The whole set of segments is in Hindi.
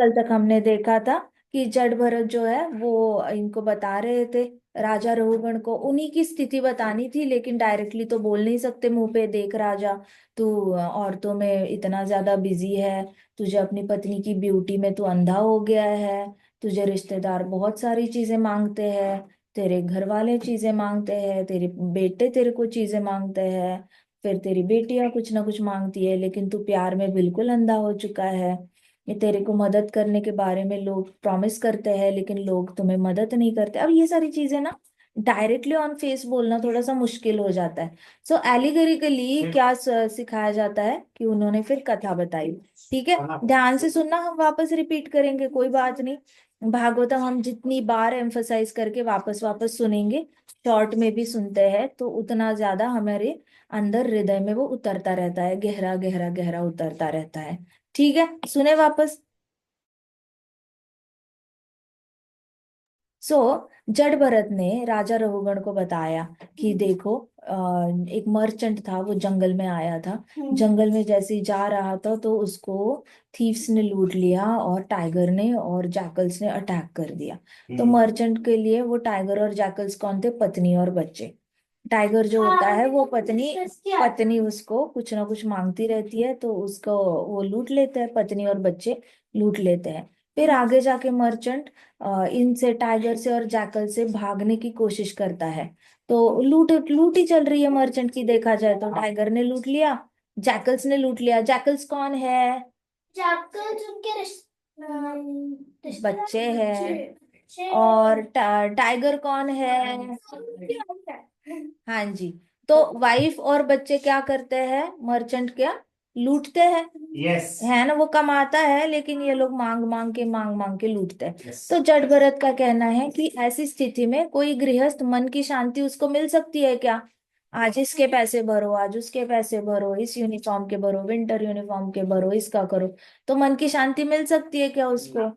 कल तक हमने देखा था कि जड़ भरत जो है वो इनको बता रहे थे, राजा रहुगण को उन्हीं की स्थिति बतानी थी, लेकिन डायरेक्टली तो बोल नहीं सकते मुंह पे, देख राजा तू औरतों में इतना ज्यादा बिजी है, तुझे अपनी पत्नी की ब्यूटी में तू अंधा हो गया है, तुझे रिश्तेदार बहुत सारी चीजें मांगते हैं, तेरे घर वाले चीजें मांगते हैं, तेरे बेटे तेरे को चीजें मांगते हैं, फिर तेरी बेटियां कुछ ना कुछ मांगती है, लेकिन तू प्यार में बिल्कुल अंधा हो चुका है। ये तेरे को मदद करने के बारे में लोग प्रॉमिस करते हैं, लेकिन लोग तुम्हें मदद नहीं करते। अब ये सारी चीजें ना डायरेक्टली ऑन फेस बोलना थोड़ा सा मुश्किल हो जाता है। सो एलिगोरिकली क्या सिखाया जाता है कि उन्होंने फिर कथा बताई। ठीक है, ध्यान से सुनना, हम वापस रिपीट करेंगे, कोई बात नहीं। भागवतम हम जितनी बार एम्फसाइज करके वापस वापस सुनेंगे, शॉर्ट में भी सुनते हैं, तो उतना ज्यादा हमारे अंदर हृदय में वो उतरता रहता है, गहरा गहरा गहरा उतरता रहता है। ठीक है, सुने वापस। सो जड़ भरत ने राजा रघुगण को बताया कि देखो, एक मर्चेंट था, वो जंगल में आया था। जंगल में जैसे ही जा रहा था तो उसको थीव्स ने लूट लिया, और टाइगर ने और जैकल्स ने अटैक कर दिया। तो मर्चेंट के लिए वो टाइगर और जैकल्स कौन थे? पत्नी और बच्चे। टाइगर जो होता है वो पत्नी, पत्नी उसको कुछ ना कुछ मांगती रहती है तो उसको वो लूट लेते हैं, पत्नी और बच्चे लूट लेते हैं। फिर आगे जाके मर्चेंट इनसे, टाइगर से और जैकल से भागने की कोशिश करता है। तो लूट लूट ही चल रही है मर्चेंट की, देखा जाए तो टाइगर ने लूट लिया, जैकल्स ने लूट लिया। जैकल्स कौन है? जैकल्स उनके बच्चे हैं। और टाइगर कौन है? हाँ जी। तो वाइफ और बच्चे क्या करते हैं? मर्चेंट क्या लूटते हैं? यस। है ना, वो कमाता है, लेकिन ये लोग मांग मांग के लूटते हैं। तो जड़ भरत का कहना है कि ऐसी स्थिति में कोई गृहस्थ मन की शांति उसको मिल सकती है क्या? आज इसके पैसे भरो, आज उसके पैसे भरो, इस यूनिफॉर्म के भरो, विंटर यूनिफॉर्म के भरो, इसका करो, तो मन की शांति मिल सकती है क्या उसको?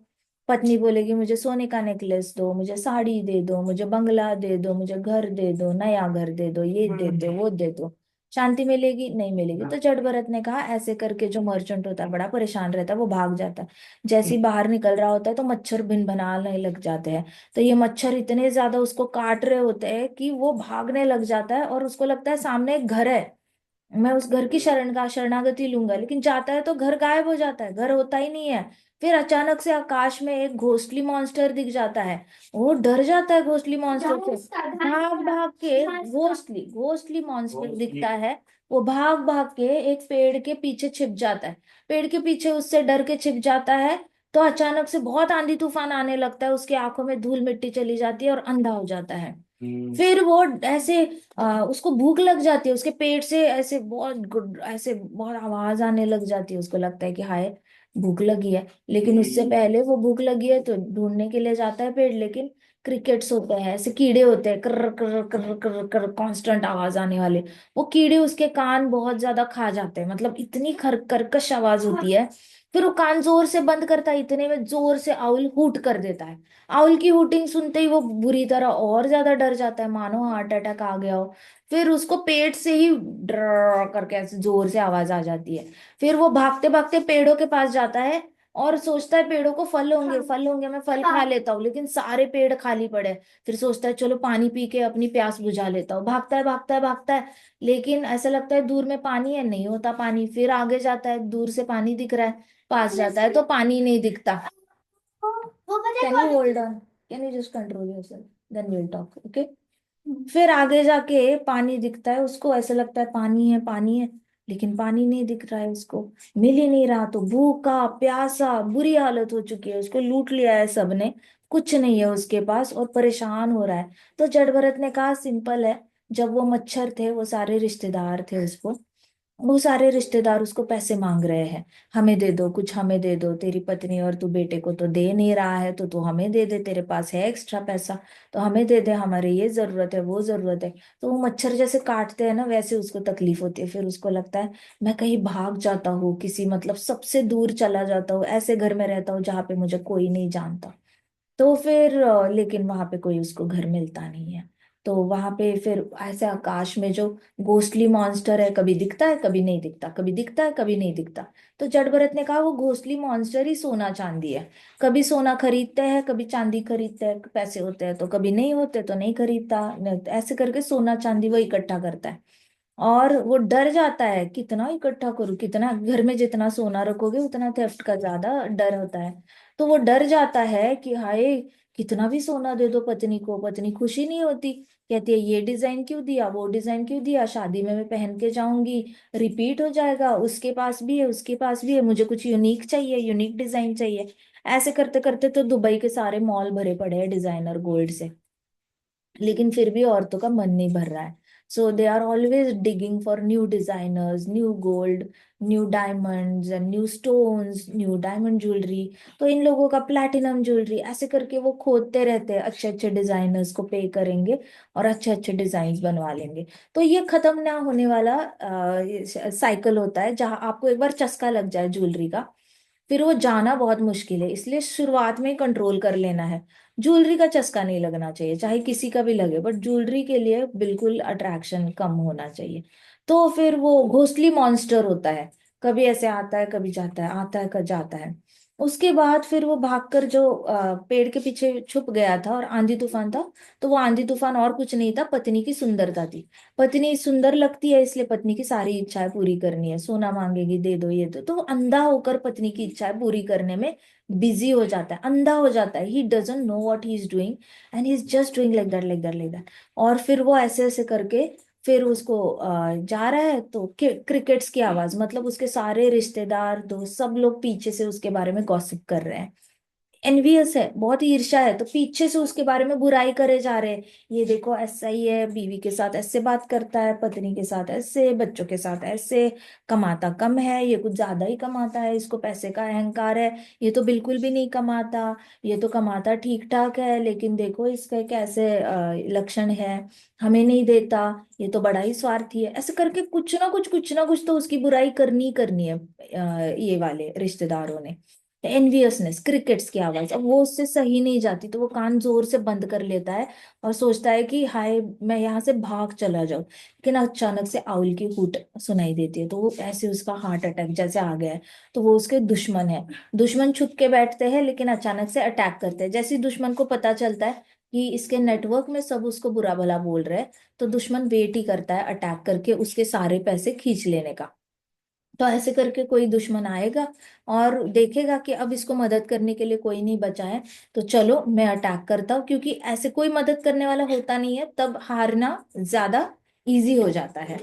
पत्नी बोलेगी मुझे सोने का नेकलेस दो, मुझे साड़ी दे दो, मुझे बंगला दे दो, मुझे घर दे दो, नया घर दे दो, ये दे दो, वो दे दो, शांति मिलेगी? नहीं मिलेगी। तो जड़ भरत ने कहा ऐसे करके जो मर्चेंट होता है बड़ा परेशान रहता है, वो भाग जाता है। जैसे ही बाहर निकल रहा होता है तो मच्छर भिन भनाने लग जाते हैं। तो ये मच्छर इतने ज्यादा उसको काट रहे होते हैं कि वो भागने लग जाता है, और उसको लगता है सामने एक घर है, मैं उस घर की शरणागति लूंगा, लेकिन जाता है तो घर गायब हो जाता है, घर होता ही नहीं है। फिर अचानक से आकाश में एक घोस्टली मॉन्स्टर दिख जाता है। वो डर जाता है घोस्टली मॉन्स्टर से, भाग भाग के, घोस्टली घोस्टली मॉन्स्टर दिखता है, वो भाग भाग के एक पेड़ के पीछे छिप जाता है। पेड़ के पीछे उससे डर के छिप जाता है। तो अचानक से बहुत आंधी तूफान आने लगता है, उसकी आंखों में धूल मिट्टी चली जाती है और अंधा हो जाता है। फिर वो ऐसे उसको भूख लग जाती है, उसके पेट से ऐसे बहुत ऐसे बहुत आवाज आने लग जाती है, उसको लगता है कि हाय भूख लगी है। लेकिन उससे पहले वो भूख लगी है तो ढूंढने के लिए जाता है पेड़, लेकिन क्रिकेट्स होते हैं, ऐसे कीड़े होते हैं, कर कर कर कर कर कांस्टेंट आवाज आने वाले। वो कीड़े उसके कान बहुत ज्यादा खा जाते हैं, मतलब इतनी कर्कश आवाज होती है। फिर वो कान जोर से बंद करता है, इतने में जोर से आउल हूट कर देता है। आउल की हुटिंग सुनते ही वो बुरी तरह और ज्यादा डर जाता है, मानो हार्ट अटैक आ गया हो। फिर उसको पेट से ही डर करके ऐसे जोर से आवाज आ जाती है। फिर वो भागते भागते पेड़ों के पास जाता है और सोचता है पेड़ों को फल होंगे, फल होंगे, मैं फल खा लेता हूँ, लेकिन सारे पेड़ खाली पड़े हैं। फिर सोचता है चलो पानी पी के अपनी प्यास बुझा लेता हूँ, भागता है भागता है भागता है, लेकिन ऐसा लगता है दूर में पानी है, नहीं होता पानी। फिर आगे जाता है, दूर से पानी दिख रहा है, पास जाता है तो पानी नहीं दिखता। Can you hold on, can you just control yourself, then will talk, okay. फिर आगे जाके पानी दिखता है उसको, ऐसा लगता है पानी है पानी है, लेकिन पानी नहीं दिख रहा है उसको, मिल ही नहीं रहा। तो भूखा प्यासा बुरी हालत हो चुकी है, उसको लूट लिया है सबने, कुछ नहीं है उसके पास और परेशान हो रहा है। तो जड़ भरत ने कहा सिंपल है, जब वो मच्छर थे वो सारे रिश्तेदार थे उसको, वो सारे रिश्तेदार उसको पैसे मांग रहे हैं, हमें दे दो कुछ, हमें दे दो, तेरी पत्नी और तू बेटे को तो दे नहीं रहा है, तो तू हमें दे दे, तेरे पास है एक्स्ट्रा पैसा तो हमें दे दे, हमारे ये जरूरत है वो जरूरत है। तो वो मच्छर जैसे काटते हैं ना, वैसे उसको तकलीफ होती है। फिर उसको लगता है मैं कहीं भाग जाता हूँ किसी, मतलब सबसे दूर चला जाता हूँ, ऐसे घर में रहता हूँ जहाँ पे मुझे कोई नहीं जानता। तो फिर लेकिन वहां पे कोई उसको घर मिलता नहीं है। तो वहां पे फिर ऐसे आकाश में जो घोस्टली मॉन्स्टर है, कभी दिखता है कभी नहीं दिखता, कभी दिखता है कभी नहीं दिखता। तो जट भरत ने कहा वो घोस्टली मॉन्स्टर ही सोना चांदी है। कभी सोना खरीदते हैं कभी चांदी खरीदते हैं, पैसे होते हैं तो, कभी नहीं होते तो नहीं खरीदता। ऐसे करके सोना चांदी वो इकट्ठा करता है। और वो डर जाता है, कितना इकट्ठा करूं, कितना घर में जितना सोना रखोगे उतना थेफ्ट का ज्यादा डर होता है। तो वो डर जाता है कि हाय, कितना भी सोना दे दो पत्नी को, पत्नी खुशी नहीं होती। कहती है ये डिजाइन क्यों दिया, वो डिजाइन क्यों दिया, शादी में मैं पहन के जाऊंगी, रिपीट हो जाएगा, उसके पास भी है उसके पास भी है, मुझे कुछ यूनिक चाहिए, यूनिक डिजाइन चाहिए। ऐसे करते करते तो दुबई के सारे मॉल भरे पड़े हैं डिजाइनर गोल्ड से। लेकिन फिर भी औरतों का मन नहीं भर रहा है। So they are always digging for new designers, new gold, new diamonds and new stones, new diamond jewellery. तो इन लोगों का प्लैटिनम ज्वेलरी, ऐसे करके वो खोदते रहते हैं, अच्छे अच्छे डिजाइनर्स को पे करेंगे और अच्छे अच्छे डिजाइन बनवा लेंगे। तो ये खत्म ना होने वाला साइकिल होता है, जहां आपको एक बार चस्का लग जाए ज्वेलरी का, फिर वो जाना बहुत मुश्किल है। इसलिए शुरुआत में कंट्रोल कर लेना है। ज्वेलरी का चस्का नहीं लगना चाहिए, चाहे किसी का भी लगे, बट ज्वेलरी के लिए बिल्कुल अट्रैक्शन कम होना चाहिए। तो फिर वो घोस्टली मॉन्स्टर होता है, कभी ऐसे आता है कभी जाता है, आता है कभी जाता है। उसके बाद फिर वो भागकर जो पेड़ के पीछे छुप गया था और आंधी तूफान था, तो वो आंधी तूफान और कुछ नहीं था, पत्नी की सुंदरता थी। पत्नी सुंदर लगती है इसलिए पत्नी की सारी इच्छाएं पूरी करनी है, सोना मांगेगी दे दो ये दो, तो वो अंधा होकर पत्नी की इच्छाएं पूरी करने में बिजी हो जाता है, अंधा हो जाता है। He doesn't know what he is doing and he is just doing like that like that like that. और फिर वो ऐसे ऐसे करके फिर उसको जा रहा है तो क्रिकेट्स की आवाज, मतलब उसके सारे रिश्तेदार दोस्त सब लोग पीछे से उसके बारे में गॉसिप कर रहे हैं। एनवियस है, बहुत ईर्ष्या है, तो पीछे से उसके बारे में बुराई करे जा रहे हैं। ये देखो ऐसा ही है, बीवी के साथ ऐसे बात करता है, पत्नी के साथ ऐसे, बच्चों के साथ ऐसे, कमाता कम है, ये कुछ ज्यादा ही कमाता है, इसको पैसे का अहंकार है, ये तो बिल्कुल भी नहीं कमाता, ये तो कमाता ठीक ठाक है, लेकिन देखो इसका कैसे लक्षण है, हमें नहीं देता, ये तो बड़ा ही स्वार्थी है। ऐसे करके कुछ ना कुछ तो उसकी बुराई करनी ही करनी है ये वाले रिश्तेदारों ने। एनवियसनेस, क्रिकेट्स की आवाज, अब वो उससे सही नहीं जाती तो वो कान जोर से बंद कर लेता है और सोचता है कि हाय मैं यहाँ से भाग चला जाऊं। लेकिन अचानक से आउल की हूट सुनाई देती है, तो वो ऐसे उसका हार्ट अटैक जैसे आ गया है। तो वो उसके दुश्मन है, दुश्मन छुप के बैठते हैं लेकिन अचानक से अटैक करते हैं। जैसे ही दुश्मन को पता चलता है कि इसके नेटवर्क में सब उसको बुरा भला बोल रहे हैं, तो दुश्मन वेट ही करता है अटैक करके उसके सारे पैसे खींच लेने का। तो ऐसे करके कोई दुश्मन आएगा और देखेगा कि अब इसको मदद करने के लिए कोई नहीं बचा है, तो चलो मैं अटैक करता हूँ, क्योंकि ऐसे कोई मदद करने वाला होता नहीं है, तब हारना ज्यादा इजी हो जाता है।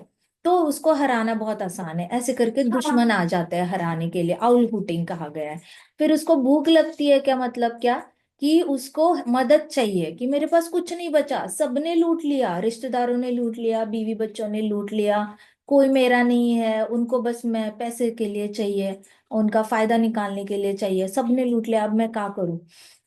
तो उसको हराना बहुत आसान है, ऐसे करके दुश्मन आ जाते हैं हराने के लिए, आउल हुटिंग कहा गया है। फिर उसको भूख लगती है, क्या मतलब क्या, कि उसको मदद चाहिए, कि मेरे पास कुछ नहीं बचा, सबने लूट लिया, रिश्तेदारों ने लूट लिया, बीवी बच्चों ने लूट लिया, कोई मेरा नहीं है, उनको बस मैं पैसे के लिए चाहिए, उनका फायदा निकालने के लिए चाहिए, सबने लूट लिया, अब मैं क्या करूं।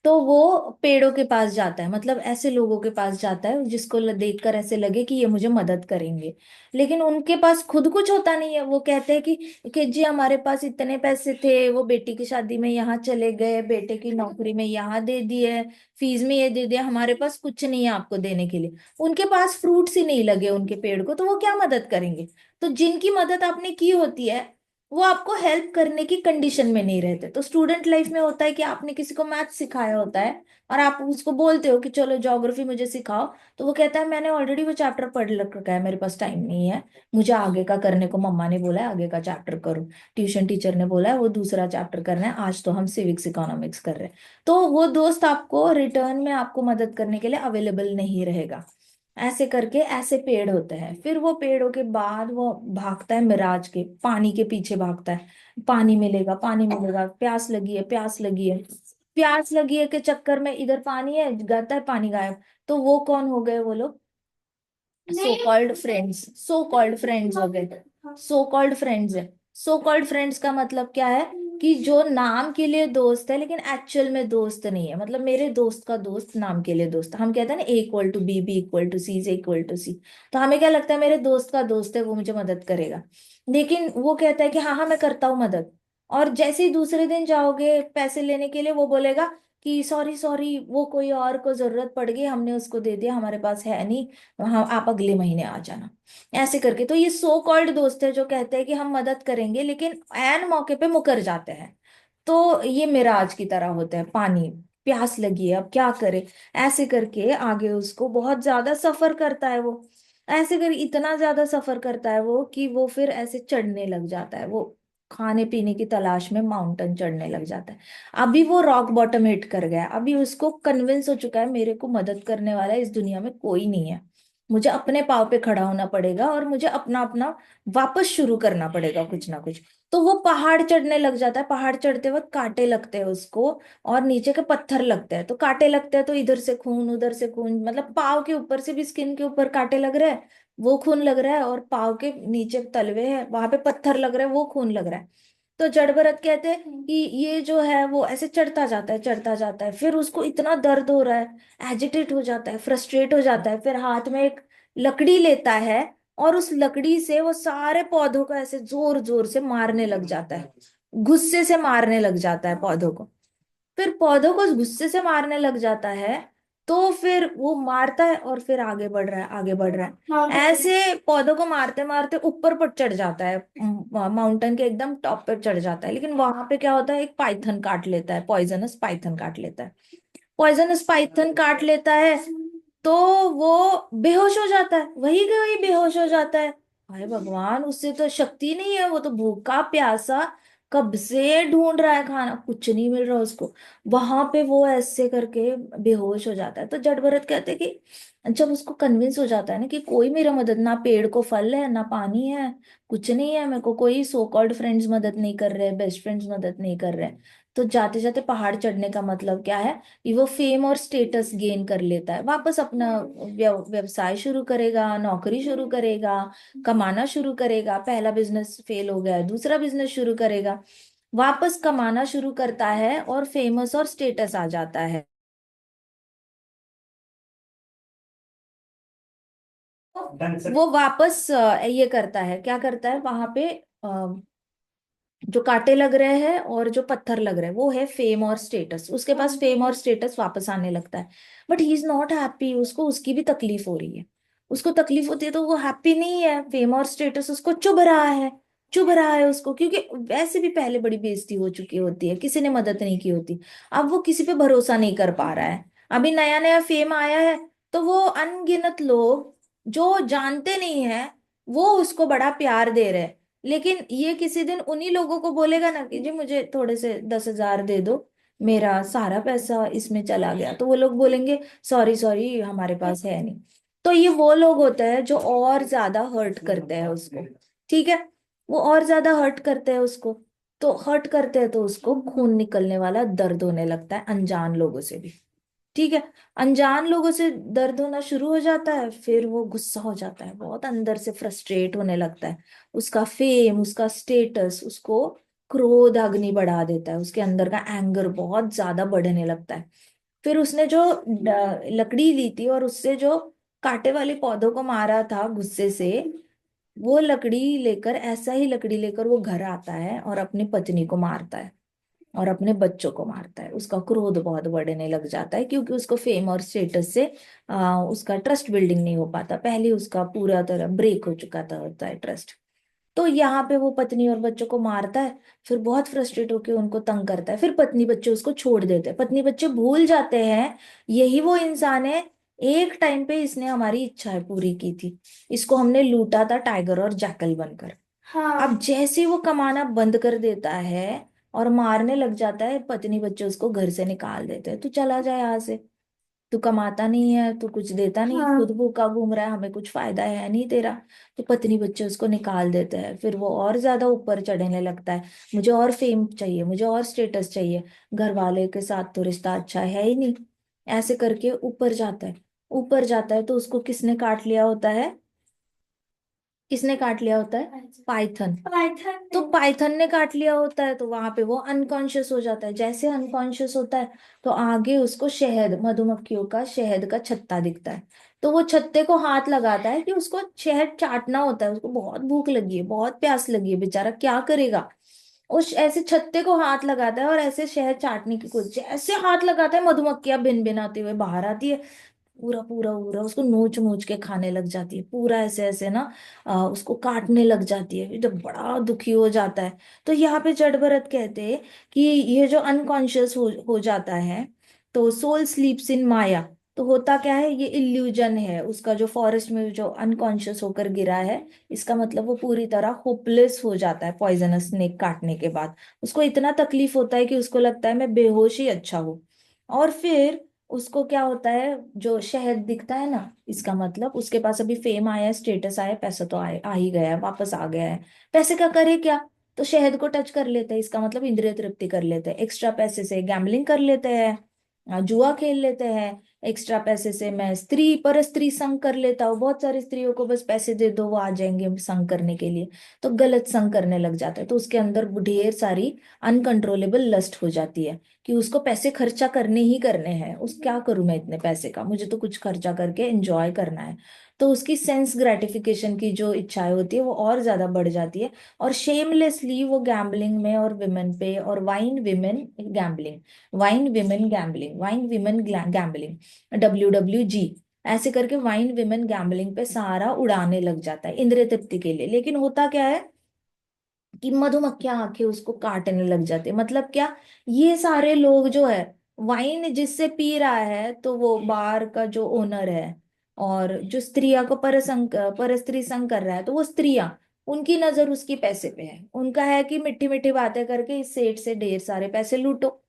तो वो पेड़ों के पास जाता है, मतलब ऐसे लोगों के पास जाता है जिसको देखकर ऐसे लगे कि ये मुझे मदद करेंगे, लेकिन उनके पास खुद कुछ होता नहीं है। वो कहते हैं कि जी हमारे पास इतने पैसे थे, वो बेटी की शादी में यहाँ चले गए, बेटे की नौकरी में यहाँ दे दिए, फीस में ये दे दिया, हमारे पास कुछ नहीं है आपको देने के लिए। उनके पास फ्रूट्स ही नहीं लगे उनके पेड़ को, तो वो क्या मदद करेंगे। तो जिनकी मदद आपने की होती है वो आपको हेल्प करने की कंडीशन में नहीं रहते। तो स्टूडेंट लाइफ में होता है कि आपने किसी को मैथ सिखाया होता है और आप उसको बोलते हो कि चलो ज्योग्राफी मुझे सिखाओ, तो वो कहता है मैंने ऑलरेडी वो चैप्टर पढ़ रखा है, मेरे पास टाइम नहीं है, मुझे आगे का करने को मम्मा ने बोला है आगे का चैप्टर करो, ट्यूशन टीचर ने बोला है वो दूसरा चैप्टर करना है, आज तो हम सिविक्स इकोनॉमिक्स कर रहे हैं। तो वो दोस्त आपको रिटर्न में आपको मदद करने के लिए अवेलेबल नहीं रहेगा। ऐसे करके ऐसे पेड़ होते हैं। फिर वो पेड़ों के बाद वो भागता है मिराज के, पानी के पीछे भागता है, पानी मिलेगा पानी मिलेगा, प्यास लगी है प्यास लगी है, प्यास लगी है के चक्कर में इधर पानी है, गाता है पानी गायब। तो वो कौन हो गए वो लोग, so called friends, so called friends हो गए, सो कॉल्ड फ्रेंड्स है। सो कॉल्ड फ्रेंड्स का मतलब क्या है, कि जो नाम के लिए दोस्त है लेकिन एक्चुअल में दोस्त नहीं है। मतलब मेरे दोस्त का दोस्त नाम के लिए दोस्त, हम कहते हैं ना A equal to B equal to C, J equal to C, तो हमें क्या लगता है मेरे दोस्त का दोस्त है वो मुझे मदद करेगा, लेकिन वो कहता है कि हाँ हाँ मैं करता हूँ मदद। और जैसे ही दूसरे दिन जाओगे पैसे लेने के लिए, वो बोलेगा कि सॉरी सॉरी, वो कोई और को जरूरत पड़ गई, हमने उसको दे दिया, हमारे पास है नहीं, हाँ आप अगले महीने आ जाना। ऐसे करके तो ये सो कॉल्ड दोस्त है जो कहते हैं कि हम मदद करेंगे, लेकिन ऐन मौके पे मुकर जाते हैं। तो ये मिराज की तरह होता है, पानी प्यास लगी है अब क्या करे, ऐसे करके आगे उसको बहुत ज्यादा सफर करता है वो। ऐसे कर इतना ज्यादा सफर करता है वो कि वो फिर ऐसे चढ़ने लग जाता है, वो खाने पीने की तलाश में माउंटेन चढ़ने लग जाता है। अभी वो रॉक बॉटम हिट कर गया, अभी उसको कन्विंस हो चुका है मेरे को मदद करने वाला इस दुनिया में कोई नहीं है, मुझे अपने पाँव पे खड़ा होना पड़ेगा और मुझे अपना अपना वापस शुरू करना पड़ेगा कुछ ना कुछ। तो वो पहाड़ चढ़ने लग जाता है, पहाड़ चढ़ते वक्त कांटे लगते हैं उसको, और नीचे के पत्थर लगते हैं, तो कांटे लगते हैं तो इधर से खून उधर से खून, मतलब पाव के ऊपर से भी स्किन के ऊपर कांटे लग रहे हैं, वो खून लग रहा है, और पाव के नीचे तलवे है वहां पे पत्थर लग रहे हैं, वो खून लग रहा है। तो जड़ भरत कहते हैं कि ये जो है वो ऐसे चढ़ता जाता है चढ़ता जाता है, फिर उसको इतना दर्द हो रहा है, एजिटेट हो जाता है, फ्रस्ट्रेट हो जाता है, फिर हाथ में एक लकड़ी लेता है, और उस लकड़ी से वो सारे पौधों को ऐसे जोर जोर से मारने लग जाता है, गुस्से से मारने लग जाता है पौधों को। फिर पौधों को गुस्से से मारने लग जाता है, तो फिर वो मारता है और फिर आगे बढ़ रहा है आगे बढ़ रहा है, ऐसे पौधों को मारते मारते ऊपर पर चढ़ जाता है, माउंटेन के एकदम टॉप पर चढ़ जाता है। लेकिन वहां पे क्या होता है, एक पाइथन काट लेता है, पॉइजनस पाइथन काट लेता है, पॉइजनस पाइथन काट लेता है, तो वो बेहोश हो जाता है, वही के वही बेहोश हो जाता है। हाय भगवान, उससे तो शक्ति नहीं है, वो तो भूखा प्यासा कब से ढूंढ रहा है खाना, कुछ नहीं मिल रहा उसको, वहां पे वो ऐसे करके बेहोश हो जाता है। तो जड़ भरत कहते हैं कि जब उसको कन्विंस हो जाता है ना कि कोई मेरा मदद, ना पेड़ को फल है ना पानी है, कुछ नहीं है, मेरे को कोई सो कॉल्ड फ्रेंड्स मदद नहीं कर रहे, बेस्ट फ्रेंड्स मदद नहीं कर रहे, तो जाते जाते पहाड़ चढ़ने का मतलब क्या है, कि वो फेम और स्टेटस गेन कर लेता है, वापस अपना व्यवसाय शुरू करेगा, नौकरी शुरू करेगा, कमाना शुरू करेगा, पहला बिजनेस फेल हो गया है दूसरा बिजनेस शुरू करेगा, वापस कमाना शुरू करता है और फेमस और स्टेटस आ जाता है। वो वापस ये करता है, क्या करता है वहां पे, जो कांटे लग रहे हैं और जो पत्थर लग रहे हैं वो है फेम और स्टेटस, उसके पास फेम और स्टेटस वापस आने लगता है। But he is not happy, उसको उसकी भी तकलीफ हो रही है, उसको तकलीफ होती है तो वो हैप्पी नहीं है, फेम और स्टेटस उसको चुभ रहा है, चुभ रहा है उसको, क्योंकि वैसे भी पहले बड़ी बेइज्जती हो चुकी होती है, किसी ने मदद नहीं की होती, अब वो किसी पे भरोसा नहीं कर पा रहा है, अभी नया नया फेम आया है, तो वो अनगिनत लोग जो जानते नहीं है वो उसको बड़ा प्यार दे रहे हैं। लेकिन ये किसी दिन उन्हीं लोगों को बोलेगा ना कि जी मुझे थोड़े से 10,000 दे दो, मेरा सारा पैसा इसमें चला गया, तो वो लोग बोलेंगे सॉरी सॉरी हमारे पास है नहीं। तो ये वो लोग होते हैं जो और ज्यादा हर्ट करते हैं उसको, ठीक है, वो और ज्यादा हर्ट करते हैं उसको, तो हर्ट करते हैं तो उसको खून निकलने वाला दर्द होने लगता है अनजान लोगों से भी, ठीक है, अनजान लोगों से दर्द होना शुरू हो जाता है, फिर वो गुस्सा हो जाता है, बहुत अंदर से फ्रस्ट्रेट होने लगता है, उसका फेम उसका स्टेटस उसको क्रोध अग्नि बढ़ा देता है, उसके अंदर का एंगर बहुत ज्यादा बढ़ने लगता है। फिर उसने जो लकड़ी ली थी और उससे जो कांटे वाले पौधों को मारा था गुस्से से, वो लकड़ी लेकर, ऐसा ही लकड़ी लेकर वो घर आता है और अपनी पत्नी को मारता है और अपने बच्चों को मारता है, उसका क्रोध बहुत बढ़ने लग जाता है, क्योंकि उसको फेम और स्टेटस से उसका ट्रस्ट बिल्डिंग नहीं हो पाता, पहले उसका पूरा तरह ब्रेक हो चुका था होता है ट्रस्ट। तो यहाँ पे वो पत्नी और बच्चों को मारता है, फिर बहुत फ्रस्ट्रेट होकर उनको तंग करता है, फिर पत्नी बच्चे उसको छोड़ देते हैं, पत्नी बच्चे भूल जाते हैं यही वो इंसान है, एक टाइम पे इसने हमारी इच्छाएं पूरी की थी, इसको हमने लूटा था टाइगर और जैकल बनकर। हाँ, अब जैसे ही वो कमाना बंद कर देता है और मारने लग जाता है, पत्नी बच्चे उसको घर से निकाल देते हैं, तू चला जा यहाँ से, तू कमाता नहीं है, तू कुछ देता नहीं, हाँ, खुद भूखा घूम रहा है, हमें कुछ फायदा है नहीं तेरा। तो पत्नी बच्चे उसको निकाल देते हैं, फिर वो और ज्यादा ऊपर चढ़ने लगता है, मुझे और फेम चाहिए, मुझे और स्टेटस चाहिए, घर वाले के साथ तो रिश्ता अच्छा है ही नहीं, ऐसे करके ऊपर जाता है, ऊपर जाता है तो उसको किसने काट लिया होता है, किसने काट लिया होता है, पाइथन, पाइथन तो पाइथन ने काट लिया होता है, तो वहां पे वो अनकॉन्शियस हो जाता है, जैसे अनकॉन्शियस होता है तो आगे उसको शहद, मधुमक्खियों का शहद का छत्ता दिखता है, तो वो छत्ते को हाथ लगाता है कि उसको शहद चाटना होता है, उसको बहुत भूख लगी है बहुत प्यास लगी है, बेचारा क्या करेगा, उस ऐसे छत्ते को हाथ लगाता है और ऐसे शहद चाटने की कोशिश, जैसे हाथ लगाता है मधुमक्खियां भिन भिन आते हुए बाहर आती है, पूरा पूरा पूरा उसको नोच नोच के खाने लग जाती है, पूरा ऐसे ऐसे ना उसको काटने लग जाती है, जब बड़ा दुखी हो जाता है। तो यहाँ पे जड़ भरत कहते हैं कि ये जो अनकॉन्शियस हो जाता है, तो सोल स्लीप्स इन माया। तो होता क्या है, ये इल्यूजन है उसका, जो फॉरेस्ट में जो अनकॉन्शियस होकर गिरा है, इसका मतलब वो पूरी तरह होपलेस हो जाता है पॉइजनस स्नेक काटने के बाद। उसको इतना तकलीफ होता है कि उसको लगता है मैं बेहोश ही अच्छा हूँ। और फिर उसको क्या होता है, जो शहद दिखता है ना, इसका मतलब उसके पास अभी फेम आया है, स्टेटस आया है, पैसा तो आए आ ही गया है, वापस आ गया है। पैसे का करे क्या, तो शहद को टच कर लेते हैं, इसका मतलब इंद्रिय तृप्ति कर लेते हैं, एक्स्ट्रा पैसे से गैम्बलिंग कर लेते हैं, जुआ खेल लेते हैं, एक्स्ट्रा पैसे से मैं स्त्री पर स्त्री संग कर लेता हूँ, बहुत सारी स्त्रियों को बस पैसे दे दो वो आ जाएंगे संग करने के लिए, तो गलत संग करने लग जाता है, तो उसके अंदर ढेर सारी अनकंट्रोलेबल लस्ट हो जाती है कि उसको पैसे खर्चा करने ही करने हैं, उस क्या करूं मैं इतने पैसे का, मुझे तो कुछ खर्चा करके एंजॉय करना है। तो उसकी सेंस ग्रेटिफिकेशन की जो इच्छाएं होती है वो और ज्यादा बढ़ जाती है, और शेमलेसली वो गैम्बलिंग में और विमेन पे, और wine women gambling, wine women gambling, wine women gambling, WWG, ऐसे करके वाइन विमेन गैम्बलिंग पे सारा उड़ाने लग जाता है इंद्रिय तृप्ति के लिए। लेकिन होता क्या है कि मधुमक्खियां आके उसको काटने लग जाते, मतलब क्या, ये सारे लोग जो है, वाइन जिससे पी रहा है तो वो बार का जो ओनर है, और जो स्त्रियां को पर स्त्री संग कर रहा है तो वो स्त्रियां, उनकी नजर उसकी पैसे पे है, उनका है कि मीठी मीठी बातें करके इस सेठ से ढेर सारे पैसे लूटो,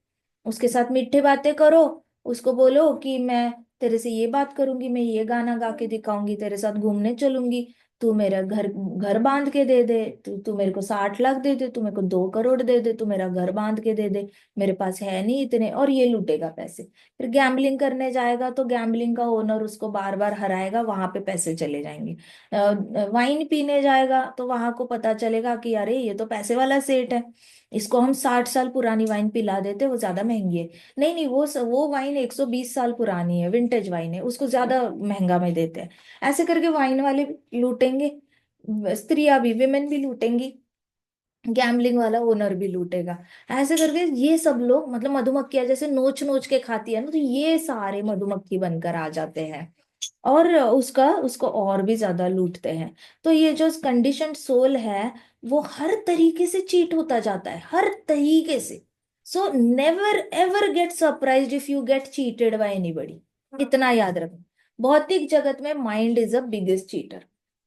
उसके साथ मीठी बातें करो, उसको बोलो कि मैं तेरे से ये बात करूंगी, मैं ये गाना गा के दिखाऊंगी, तेरे साथ घूमने चलूंगी, तू मेरा घर घर बांध के दे दे, तू तू मेरे को 60 लाख दे दे, तू मेरे को 2 करोड़ दे दे, तू मेरा घर बांध के दे दे, मेरे पास है नहीं इतने, और ये लूटेगा पैसे। फिर गैम्बलिंग करने जाएगा तो गैम्बलिंग का ओनर उसको बार बार हराएगा, वहां पे पैसे चले जाएंगे। वाइन पीने जाएगा तो वहां को पता चलेगा कि अरे ये तो पैसे वाला सेठ है, इसको हम 60 साल पुरानी वाइन पिला देते, वो ज्यादा महंगी है। नहीं नहीं, वो वाइन 120 साल पुरानी है, विंटेज वाइन है, उसको ज्यादा महंगा में देते हैं। ऐसे करके वाइन वाले भी लूटेंगे, स्त्रियां भी, विमेन भी लूटेंगी, गैम्बलिंग वाला ओनर भी लूटेगा। ऐसे करके ये सब लोग, मतलब मधुमक्खियां जैसे नोच नोच के खाती है ना, तो ये सारे मधुमक्खी बनकर आ जाते हैं और उसका उसको और भी ज्यादा लूटते हैं। तो ये जो कंडीशन सोल है, वो हर तरीके से चीट होता जाता है, हर तरीके से। So never ever get surprised if you get cheated by anybody, इतना याद रखना। भौतिक जगत में mind is a biggest cheater,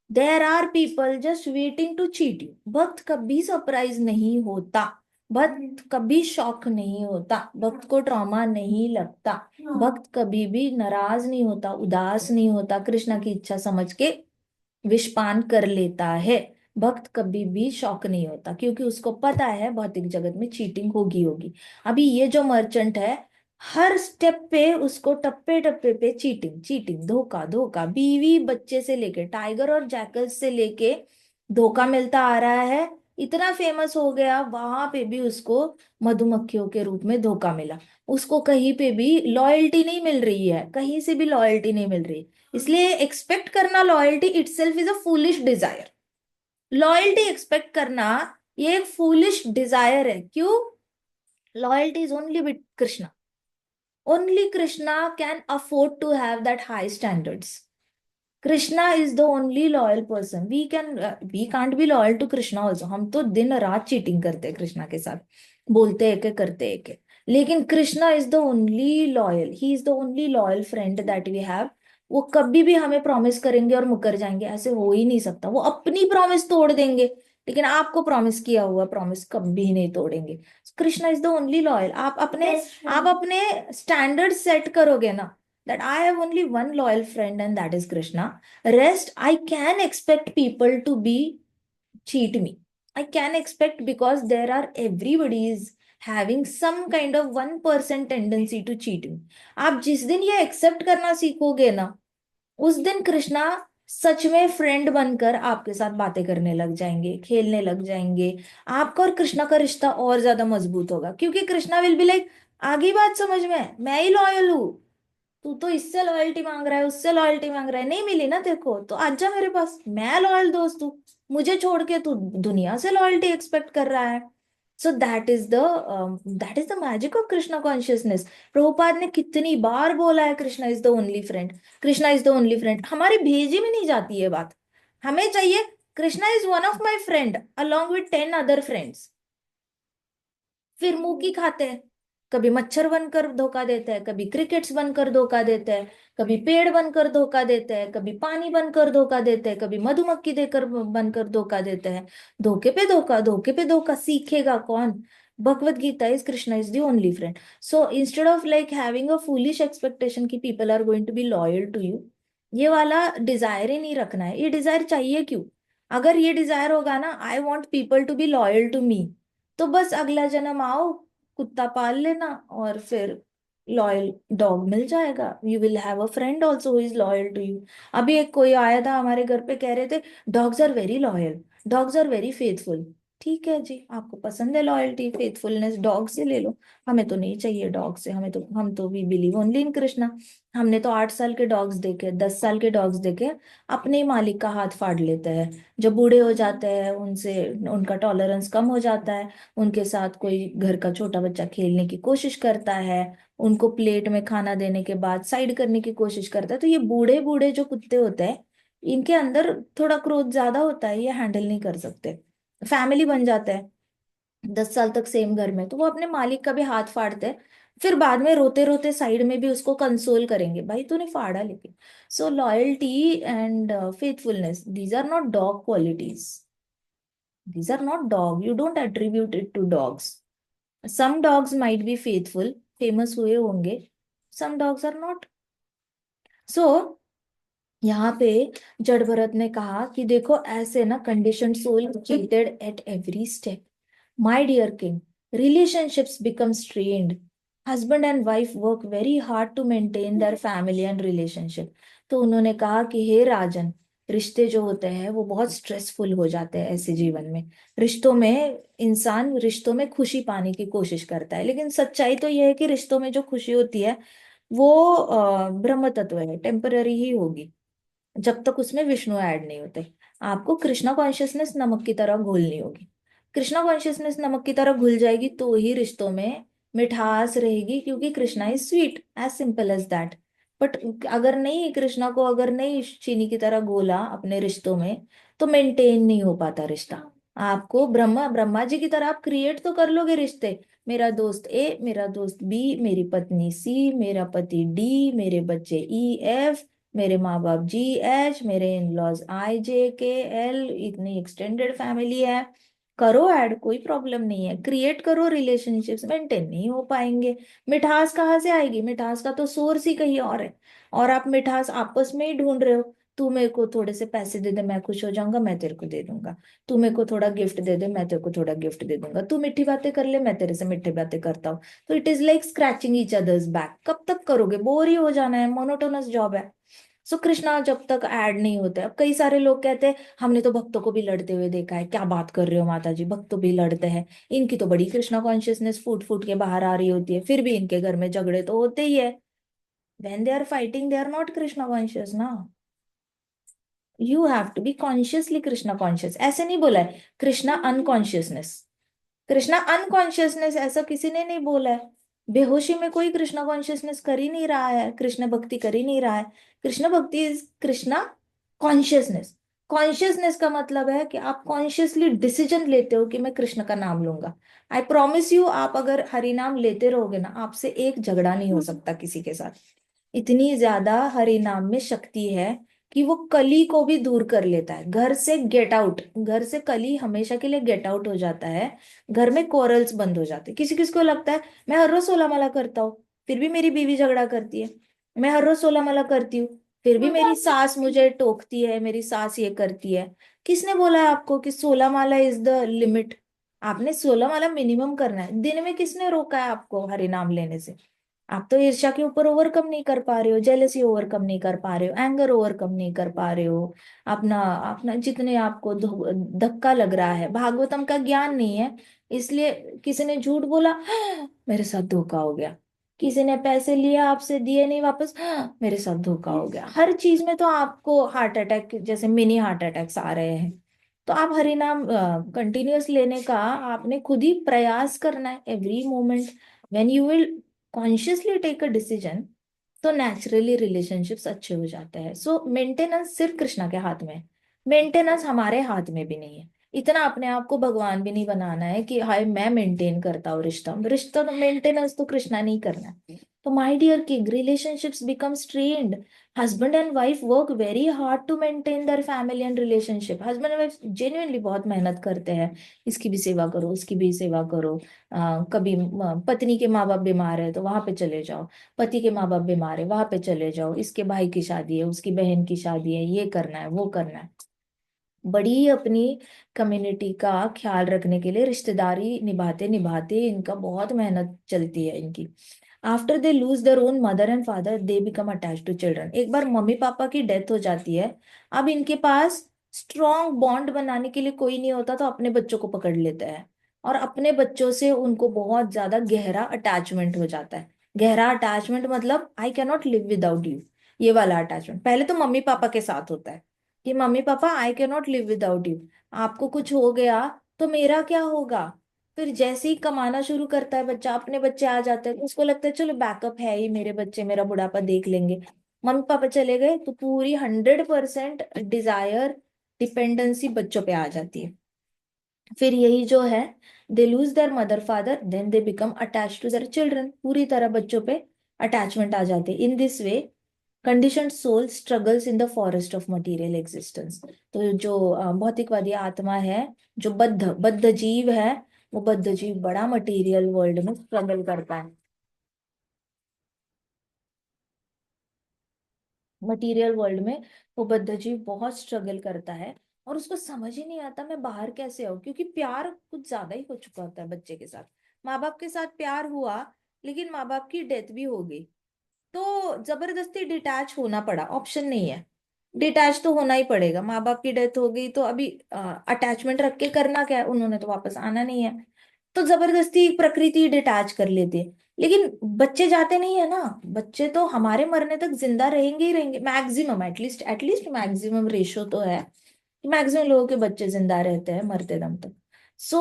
there are people just waiting to cheat you. भक्त कभी सरप्राइज नहीं होता, भक्त कभी शॉक नहीं होता, भक्त को ट्रॉमा नहीं लगता, भक्त कभी भी नाराज नहीं होता, उदास नहीं होता, कृष्णा की इच्छा समझ के विषपान कर लेता है। भक्त कभी भी शॉक नहीं होता क्योंकि उसको पता है भौतिक जगत में चीटिंग होगी होगी। अभी ये जो मर्चेंट है, हर स्टेप पे उसको टप्पे टप्पे पे चीटिंग चीटिंग, धोखा धोखा, बीवी बच्चे से लेके, टाइगर और जैकल से लेके धोखा मिलता आ रहा है। इतना फेमस हो गया, वहां पे भी उसको मधुमक्खियों के रूप में धोखा मिला। उसको कहीं पे भी लॉयल्टी नहीं मिल रही है, कहीं से भी लॉयल्टी नहीं मिल रही, इसलिए एक्सपेक्ट करना loyalty itself is a foolish desire. Loyalty expect करना ये एक फूलिश डिजायर है। क्यों? Loyalty is only with Krishna, only Krishna can afford to have that high standards. Krishna is the only loyal person, we can't be loyal to Krishna also, हम तो दिन रात चीटिंग करते हैं कृष्णा के साथ, बोलते हैं कि करते हैं कि, लेकिन Krishna is the only loyal, he is the only loyal friend that we have. वो कभी भी हमें प्रॉमिस करेंगे और मुकर जाएंगे, ऐसे हो ही नहीं सकता, वो अपनी प्रॉमिस तोड़ देंगे, लेकिन आपको प्रॉमिस किया हुआ प्रॉमिस कभी नहीं तोड़ेंगे। Krishna is the only loyal. आप अपने स्टैंडर्ड सेट करोगे ना, that I have only one loyal friend and that is Krishna. Rest, I can expect people to be cheat me. I can expect because there are everybody is having some kind of 1% tendency to cheat me. आप जिस दिन ये एक्सेप्ट करना सीखोगे ना, उस दिन कृष्णा सच में फ्रेंड बनकर आपके साथ बातें करने लग जाएंगे, खेलने लग जाएंगे। आपका और कृष्णा का रिश्ता और ज्यादा मजबूत होगा क्योंकि कृष्णा विल बी लाइक, आगे बात समझ में, मैं ही लॉयल हूँ, तू तो इससे लॉयल्टी मांग रहा है, उससे लॉयल्टी मांग रहा है, नहीं मिली ना तेरे को तो आजा मेरे पास, मैं लॉयल दोस्त हूँ, मुझे छोड़ के तू दुनिया से लॉयल्टी एक्सपेक्ट कर रहा है। So that is the magic of Krishna consciousness. Prabhupada ने कितनी बार बोला है Krishna is the only friend, Krishna is the only friend, हमारी भेजी में नहीं जाती है बात। हमें चाहिए Krishna is one of my friend along with 10 other friends. फिर मुंह की खाते हैं, कभी मच्छर बनकर धोखा देते हैं, कभी क्रिकेट्स बनकर धोखा देते हैं, कभी पेड़ बनकर धोखा देते हैं, कभी पानी बनकर धोखा देते हैं, कभी मधुमक्खी देकर बनकर धोखा देते हैं। धोखे पे धोखा, धोखे पे धोखा, सीखेगा कौन? Bhagavad Gita is Krishna is the only friend. So instead of like having a foolish expectation कि people are going to be loyal to you, ये वाला डिजायर ही नहीं रखना है। ये डिजायर चाहिए क्यों? अगर ये डिजायर होगा ना, I want people to be loyal to me, तो बस अगला जन्म आओ, कुत्ता पाल लेना, और फिर लॉयल डॉग मिल जाएगा। You will have a friend also who is loyal to you. अभी एक कोई आया था हमारे घर पे, कह रहे थे dogs are very loyal, dogs are very faithful. ठीक है जी, आपको पसंद है लॉयल्टी फेथफुलनेस, डॉग से ले लो। हमें तो नहीं चाहिए डॉग से, हमें तो, हम तो we believe only in Krishna. हमने तो 8 साल के डॉग्स देखे, 10 साल के डॉग्स देखे, अपने ही मालिक का हाथ फाड़ लेते हैं। जब बूढ़े हो जाते हैं, उनसे उनका टॉलरेंस कम हो जाता है, उनके साथ कोई घर का छोटा बच्चा खेलने की कोशिश करता है, उनको प्लेट में खाना देने के बाद साइड करने की कोशिश करता है, तो ये बूढ़े बूढ़े जो कुत्ते होते हैं, इनके अंदर थोड़ा क्रोध ज्यादा होता है, ये हैंडल नहीं कर सकते। फैमिली बन जाता है 10 साल तक सेम घर में, तो वो अपने मालिक का भी हाथ फाड़ते हैं। फिर बाद में रोते रोते साइड में भी उसको कंसोल करेंगे, भाई तूने फाड़ा लेकिन। So loyalty and faithfulness, these are not dog qualities, these are not dog, you don't attribute it to dogs. Some dogs might be faithful, famous हुए होंगे, some dogs are not. So यहाँ पे जड़ भरत ने कहा कि देखो ऐसे ना, condition soul cheated at every step. My dear king, relationships become strained. Husband and wife work very hard to maintain their family and relationship. तो उन्होंने कहा कि हे राजन, रिश्ते जो होते हैं वो बहुत स्ट्रेसफुल हो जाते हैं ऐसे जीवन में। रिश्तों में इंसान रिश्तों में खुशी पाने की कोशिश करता है, लेकिन सच्चाई तो यह है कि रिश्तों में जो खुशी होती है वो ब्रह्म तत्व है, टेम्पररी ही होगी, जब तक उसमें विष्णु ऐड नहीं होते। आपको कृष्णा कॉन्शियसनेस नमक की तरह घोलनी होगी। कृष्णा कॉन्शियसनेस नमक की तरह घुल जाएगी तो ही रिश्तों में मिठास रहेगी, क्योंकि Krishna is sweet, as simple as that. But अगर नहीं, कृष्णा को अगर नहीं चीनी की तरह घोला अपने रिश्तों में, तो मेंटेन नहीं हो पाता रिश्ता। आपको ब्रह्मा ब्रह्मा जी की तरह आप क्रिएट तो कर लोगे रिश्ते, मेरा दोस्त ए, मेरा दोस्त बी, मेरी पत्नी सी, मेरा पति डी, मेरे बच्चे ई एफ, मेरे माँ बाप जी एच, मेरे इन लॉज आई जे के एल, इतनी एक्सटेंडेड फैमिली है। करो ऐड, कोई प्रॉब्लम नहीं है, क्रिएट करो रिलेशनशिप्स, मेंटेन नहीं हो पाएंगे। मिठास कहाँ से आएगी? मिठास का तो सोर्स ही कहीं और है, और आप मिठास आपस में ही ढूंढ रहे हो। तू मेरे को थोड़े से पैसे दे दे, मैं खुश हो जाऊंगा, मैं तेरे को दे दूंगा। तू मेरे को थोड़ा गिफ्ट दे दे, मैं तेरे को थोड़ा गिफ्ट दे दूंगा। तू मीठी बातें कर ले, मैं तेरे से मीठी बातें करता हूँ। तो it is like scratching each others back. कब तक करोगे? बोर ही हो जाना है, मोनोटोनस जॉब है। सो कृष्णा जब तक ऐड नहीं होते, अब कई सारे लोग कहते हैं हमने तो भक्तों को भी लड़ते हुए देखा है। क्या बात कर रहे हो माता जी, भक्त तो भी लड़ते हैं, इनकी तो बड़ी कृष्णा कॉन्शियसनेस फूट फूट के बाहर आ रही होती है, फिर भी इनके घर में झगड़े तो होते ही है। When they are fighting, they are not Krishna conscious ना। You have to be consciously Krishna conscious. ऐसे नहीं बोला है कृष्णा अनकॉन्शियसनेस, कृष्णा अनकॉन्शियसनेस ऐसा किसी ने नहीं बोला है। बेहोशी में कोई कृष्णा कॉन्शियसनेस कर ही नहीं रहा है, कृष्ण भक्ति कर ही नहीं रहा है। कृष्ण भक्ति इज कृष्णा कॉन्शियसनेस। कॉन्शियसनेस का मतलब है कि आप कॉन्शियसली डिसीजन लेते हो कि मैं कृष्ण का नाम लूंगा। आई प्रॉमिस यू, आप अगर हरि नाम लेते रहोगे ना, आपसे एक झगड़ा नहीं हो सकता किसी के साथ। इतनी ज्यादा हरि नाम में शक्ति है कि वो कली को भी दूर कर लेता है। घर से गेट आउट, घर से कली हमेशा के लिए गेट आउट हो जाता है। घर में कोरल्स बंद हो जाते हैं। किसी किसी को लगता है मैं हर रोज 16 माला करता हूँ, फिर भी मेरी बीवी झगड़ा करती है। मैं हर रोज 16 माला करती हूँ, फिर भी मेरी सास मुझे टोकती है, मेरी सास ये करती है। किसने बोला है आपको कि 16 माला इज द लिमिट? आपने 16 माला मिनिमम करना है दिन में। किसने रोका है आपको हरि नाम लेने से? आप तो ईर्ष्या के ऊपर ओवरकम नहीं कर पा रहे हो, जेलसी ओवरकम नहीं कर पा रहे हो, एंगर ओवरकम नहीं कर पा रहे हो। अपना अपना जितने आपको धक्का लग रहा है, भागवतम का ज्ञान नहीं है, इसलिए किसी ने झूठ बोला, "हाँ, मेरे साथ धोखा हो गया"। किसी ने पैसे लिए आपसे, दिए नहीं वापस, "हाँ, मेरे साथ धोखा हो गया"। हर चीज में तो आपको हार्ट अटैक जैसे मिनी हार्ट अटैक्स आ रहे हैं। तो आप हरि नाम कंटिन्यूअस लेने का आपने खुद ही प्रयास करना है every moment. When you will consciously take a decision, तो नेचुरली रिलेशनशिप्स अच्छे हो जाते हैं। सो मेंटेनेंस सिर्फ कृष्णा के हाथ में है, मेंटेनेंस हमारे हाथ में भी नहीं है। इतना अपने आप को भगवान भी नहीं बनाना है कि हाय मैं मेंटेन करता हूँ रिश्ता, रिश्ता तो मेंटेनेंस तो कृष्णा नहीं करना है। तो my dear king, relationships become strained. Husband and wife work very hard to maintain their family and relationship. Husband and wife genuinely बहुत मेहनत करते हैं, इसकी भी सेवा करो, उसकी भी सेवा करो। कभी पत्नी के माँ बाप बीमार है तो वहां पे चले जाओ, पति के माँ बाप बीमार है वहां पे चले जाओ, इसके भाई की शादी है, उसकी बहन की शादी है, ये करना है वो करना है। बड़ी अपनी कम्युनिटी का ख्याल रखने के लिए रिश्तेदारी निभाते निभाते इनका बहुत मेहनत चलती है इनकी। After they lose their own mother and father, they become attach to children. एक बार मम्मी पापा की डेथ हो जाती है, अब इनके पास स्ट्रॉन्ग बॉन्ड बनाने के लिए कोई नहीं होता, तो अपने बच्चों को पकड़ लेते हैं और अपने बच्चों से उनको बहुत ज्यादा गहरा अटैचमेंट हो जाता है। गहरा अटैचमेंट मतलब I can not live without you, ये वाला अटैचमेंट। पहले तो मम्मी पापा के साथ होता है कि mummy papa I can not live without you, आपको कुछ हो गया तो मेरा क्या होगा। फिर जैसे ही कमाना शुरू करता है बच्चा, अपने बच्चे आ जाते हैं तो उसको लगता है चलो बैकअप है ही, मेरे बच्चे मेरा बुढ़ापा देख लेंगे। मम्मी पापा चले गए तो पूरी 100% डिजायर, डिपेंडेंसी बच्चों पे आ जाती है। फिर यही जो है, they lose their mother father, then they become attach to their children. पूरी तरह बच्चों पे अटैचमेंट आ जाती है। In this way conditioned soul struggles in the forest of material existence. तो जो भौतिकवादी आत्मा है, जो बद्ध बद्ध जीव है, वो बद्ध जीव बड़ा मटेरियल वर्ल्ड में स्ट्रगल करता है। मटेरियल वर्ल्ड में वो बद्ध जीव बहुत स्ट्रगल करता है और उसको समझ ही नहीं आता मैं बाहर कैसे आऊं, क्योंकि प्यार कुछ ज्यादा ही हो चुका होता है बच्चे के साथ। माँ बाप के साथ प्यार हुआ, लेकिन माँ बाप की डेथ भी हो गई, तो जबरदस्ती डिटैच होना पड़ा, ऑप्शन नहीं है। डिटैच तो होना ही पड़ेगा, माँ बाप की डेथ हो गई तो अभी अटैचमेंट रख के करना क्या है, उन्होंने तो वापस आना नहीं है। तो जबरदस्ती प्रकृति डिटैच कर लेती है। लेकिन बच्चे जाते नहीं है ना, बच्चे तो हमारे मरने तक जिंदा रहेंगे ही रहेंगे, मैक्सिमम एटलीस्ट मैक्सिमम रेशो तो है, मैक्सिमम लोगों के बच्चे जिंदा रहते हैं मरते दम तक। सो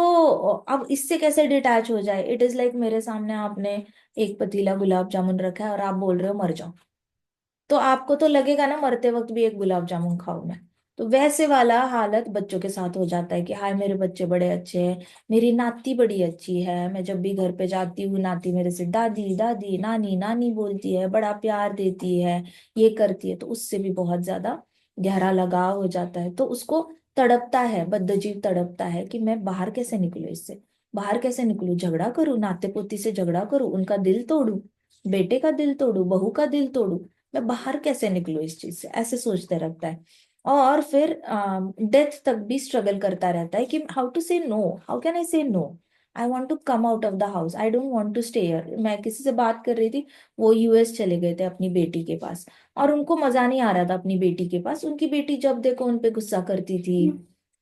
अब इससे कैसे डिटैच हो जाए। इट इज लाइक मेरे सामने आपने एक पतीला गुलाब जामुन रखा है और आप बोल रहे हो मर जाओ, तो आपको तो लगेगा ना मरते वक्त भी एक गुलाब जामुन खाऊं मैं। तो वैसे वाला हालत बच्चों के साथ हो जाता है कि हाय मेरे बच्चे बड़े अच्छे हैं, मेरी नाती बड़ी अच्छी है, मैं जब भी घर पे जाती हूँ नाती मेरे से दादी दादी नानी नानी बोलती है, बड़ा प्यार देती है, ये करती है। तो उससे भी बहुत ज्यादा गहरा लगाव हो जाता है। तो उसको तड़पता है, बद्धजीव तड़पता है कि मैं बाहर कैसे निकलूं इससे, बाहर कैसे निकलूं, झगड़ा करूं, नाते पोती से झगड़ा करूं, उनका दिल तोड़ू, बेटे का दिल तोड़ू, बहू का दिल तोड़ू, मैं बाहर कैसे निकलूं इस चीज से, ऐसे सोचते रहता है। और फिर डेथ तक भी स्ट्रगल करता रहता है कि how to say no, how can I say no, I want to come out of the house, I don't want to stay here. मैं किसी से बात कर रही थी, वो यूएस चले गए थे अपनी बेटी के पास, और उनको मजा नहीं आ रहा था अपनी बेटी के पास। उनकी बेटी जब देखो उन पे गुस्सा करती थी,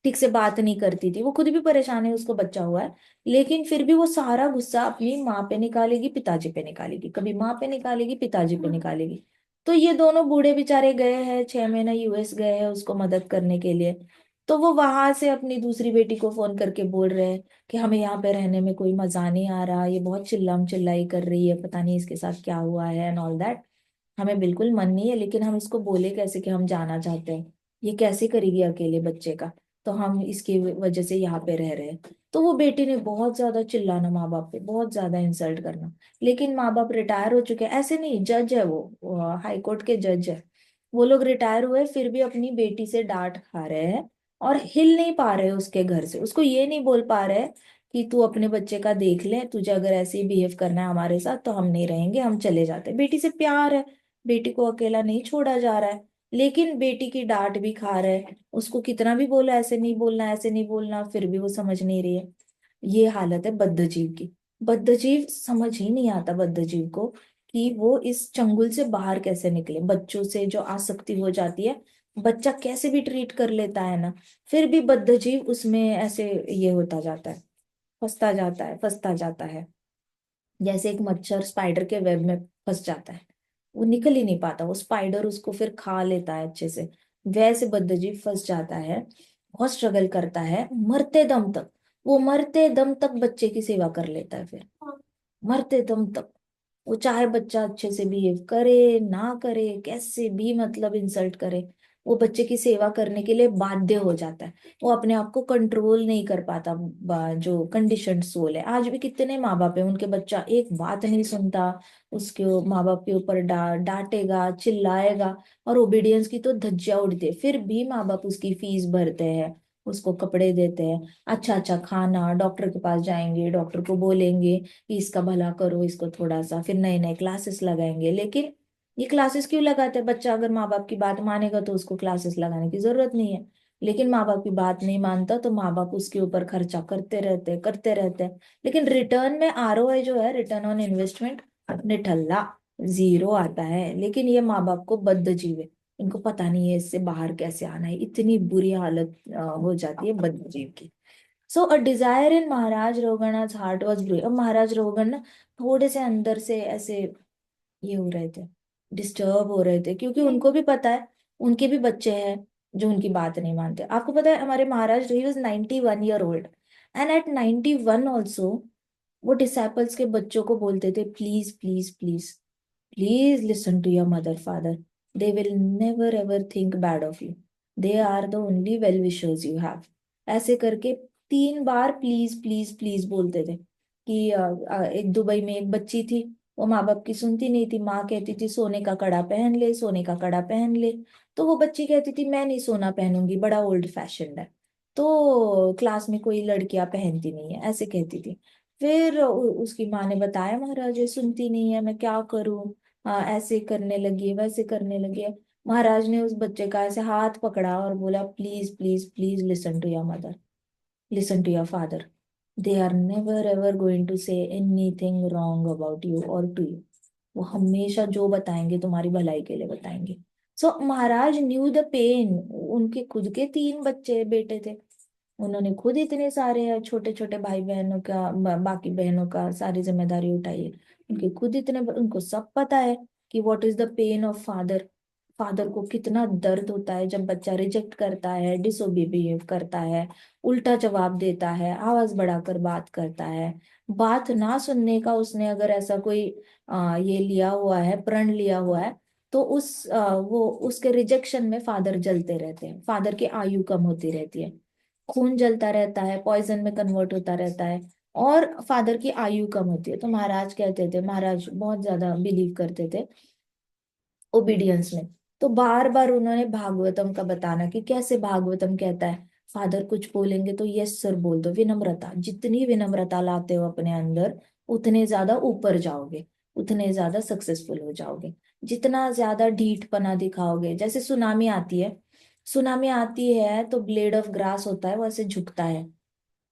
ठीक से बात नहीं करती थी, वो खुद भी परेशान है, उसको बच्चा हुआ है, लेकिन फिर भी वो सारा गुस्सा अपनी माँ पे निकालेगी, पिताजी पे निकालेगी, कभी माँ पे निकालेगी, पिताजी पे निकालेगी। तो ये दोनों बूढ़े बेचारे गए हैं 6 महीना यूएस गए हैं उसको मदद करने के लिए। तो वो वहां से अपनी दूसरी बेटी को फोन करके बोल रहे हैं कि हमें यहाँ पे रहने में कोई मजा नहीं आ रहा, ये बहुत चिल्लाम चिल्लाई कर रही है, पता नहीं इसके साथ क्या हुआ है एंड ऑल दैट। हमें बिल्कुल मन नहीं है, लेकिन हम इसको बोले कैसे कि हम जाना चाहते हैं, ये कैसे करेगी अकेले बच्चे का, तो हम इसकी वजह से यहाँ पे रह रहे हैं। तो वो बेटी ने बहुत ज्यादा चिल्लाना माँ बाप पे, बहुत ज्यादा इंसल्ट करना। लेकिन माँ बाप रिटायर हो चुके हैं, ऐसे नहीं, जज है वो हाई कोर्ट के जज है, वो लोग रिटायर हुए फिर भी अपनी बेटी से डांट खा रहे हैं और हिल नहीं पा रहे उसके घर से, उसको ये नहीं बोल पा रहे कि तू अपने बच्चे का देख ले, तुझे अगर ऐसे ही बिहेव करना है हमारे साथ तो हम नहीं रहेंगे, हम चले जाते हैं। बेटी से प्यार है, बेटी को अकेला नहीं छोड़ा जा रहा है, लेकिन बेटी की डांट भी खा रहा है, उसको कितना भी बोला ऐसे नहीं बोलना ऐसे नहीं बोलना, फिर भी वो समझ नहीं रही है। ये हालत है बद्ध जीव की। बद्ध जीव समझ ही नहीं आता बद्ध जीव को कि वो इस चंगुल से बाहर कैसे निकले। बच्चों से जो आसक्ति हो जाती है, बच्चा कैसे भी ट्रीट कर लेता है ना, फिर भी बद्ध जीव उसमें ऐसे ये होता जाता है, फंसता जाता है, फंसता जाता है। जैसे एक मच्छर स्पाइडर के वेब में फंस जाता है, वो निकल ही नहीं पाता, वो स्पाइडर उसको फिर खा लेता है अच्छे से, वैसे बद्धजीव फंस जाता है। बहुत स्ट्रगल करता है मरते दम तक। वो मरते दम तक बच्चे की सेवा कर लेता है फिर, मरते दम तक। वो चाहे बच्चा अच्छे से बिहेव करे ना करे, कैसे भी मतलब इंसल्ट करे, वो बच्चे की सेवा करने के लिए बाध्य हो जाता है। वो अपने आप को कंट्रोल नहीं कर पाता। जो कंडीशनड सोल है, आज भी कितने माँ बाप है उनके बच्चा एक बात नहीं सुनता, उसके माँ बाप के ऊपर डांटेगा चिल्लाएगा, और ओबीडियंस की तो धज्जियां उड़ती है, फिर भी माँ बाप उसकी फीस भरते हैं, उसको कपड़े देते हैं, अच्छा अच्छा खाना, डॉक्टर के पास जाएंगे, डॉक्टर को बोलेंगे कि इसका भला करो इसको थोड़ा सा, फिर नए नए क्लासेस लगाएंगे। लेकिन ये क्लासेस क्यों लगाते हैं? बच्चा अगर माँ बाप की बात मानेगा तो उसको क्लासेस लगाने की जरूरत नहीं है। लेकिन माँ बाप की बात नहीं मानता तो माँ बाप उसके ऊपर खर्चा करते रहते हैं। लेकिन रिटर्न में आरओआई जो है, रिटर्न ऑन इन्वेस्टमेंट, निठल्ला, जीरो आता है। लेकिन ये माँ बाप को बद्ध जीव है, इनको पता नहीं है इससे बाहर कैसे आना है, इतनी बुरी हालत हो जाती है बद्ध जीव की। So a desire in Maharaj Roganath heart was brewing. अब महाराज रोगन ना थोड़े से अंदर से ऐसे ये हो रहे थे, डिस्टर्ब हो रहे थे, क्योंकि उनको भी पता है उनके भी बच्चे हैं जो उनकी बात नहीं मानते। आपको पता है हमारे Maharaj, he was 91 year old, and at 91 also वो डिसाइपल्स के बच्चों को बोलते थे, please please please, please listen to your mother father, they will never ever think bad of you, they are the only well wishers you have. ऐसे करके 3 बार प्लीज प्लीज प्लीज बोलते थे। कि एक दुबई में एक बच्ची थी, वो माँ बाप की सुनती नहीं थी, माँ कहती थी सोने का कड़ा पहन ले, सोने का कड़ा पहन ले। तो वो बच्ची कहती थी मैं नहीं सोना पहनूंगी, बड़ा ओल्ड फैशन है। तो क्लास में कोई लड़कियां पहनती नहीं है, ऐसे कहती थी। फिर उसकी माँ ने बताया, महाराज ये सुनती नहीं है, मैं क्या करूं, ऐसे करने लगी है वैसे करने लगी है। महाराज ने उस बच्चे का ऐसे हाथ पकड़ा और बोला, please please please listen to your mother, listen to your father, they are never ever going to say anything wrong about you और टू यू। वो हमेशा जो बताएंगे तुम्हारी भलाई के लिए बताएंगे। So Maharaj knew the pain. उनके खुद के 3 बच्चे बेटे थे, उन्होंने खुद इतने सारे छोटे छोटे भाई बहनों का, बाकी बहनों का सारी जिम्मेदारी उठाई है। उनके खुद इतने, उनको सब पता है कि what is the pain of father. Father को कितना दर्द होता है जब बच्चा रिजेक्ट करता है, डिसोबी बिहेव करता है, उल्टा जवाब देता है, आवाज बढ़ाकर बात करता है। बात ना सुनने का उसने अगर ऐसा कोई ये लिया हुआ है, प्रण लिया हुआ है, तो वो उसके रिजेक्शन में फादर जलते रहते हैं, फादर की आयु कम होती रहती है, खून जलता रहता है, पॉइजन में कन्वर्ट होता रहता है, और फादर की आयु कम होती है। तो महाराज कहते थे, महाराज बहुत ज्यादा बिलीव करते थे ओबीडियंस में। तो बार बार उन्होंने भागवतम का बताना कि कैसे भागवतम कहता है, फादर कुछ बोलेंगे तो यस सर बोल दो, विनम्रता, जितनी विनम्रता लाते हो अपने अंदर उतने ज्यादा ऊपर जाओगे, उतने ज्यादा सक्सेसफुल हो जाओगे। जितना ज्यादा ढीठपना दिखाओगे, जैसे सुनामी आती है, सुनामी आती है तो ब्लेड ऑफ ग्रास होता है वो ऐसे झुकता है,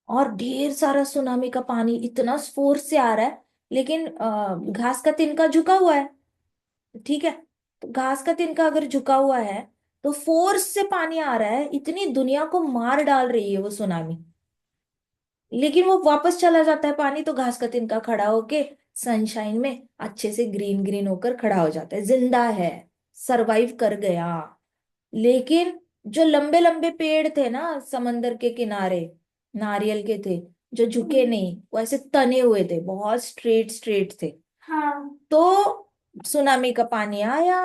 और ढेर सारा सुनामी का पानी इतना फोर्स से आ रहा है, लेकिन घास का तिनका झुका हुआ है, ठीक है। तो घास का तिनका अगर झुका हुआ है तो फोर्स से पानी आ रहा है, इतनी दुनिया को मार डाल रही है वो सुनामी, लेकिन वो वापस चला जाता है पानी, तो घास का तिनका खड़ा होके सनशाइन में अच्छे से ग्रीन ग्रीन होकर खड़ा हो जाता है, जिंदा है, सरवाइव कर गया। लेकिन जो लंबे लंबे पेड़ थे ना समंदर के किनारे, नारियल के थे, जो झुके नहीं, वो ऐसे तने हुए थे, बहुत स्ट्रेट स्ट्रेट थे। हाँ, तो सुनामी का पानी आया,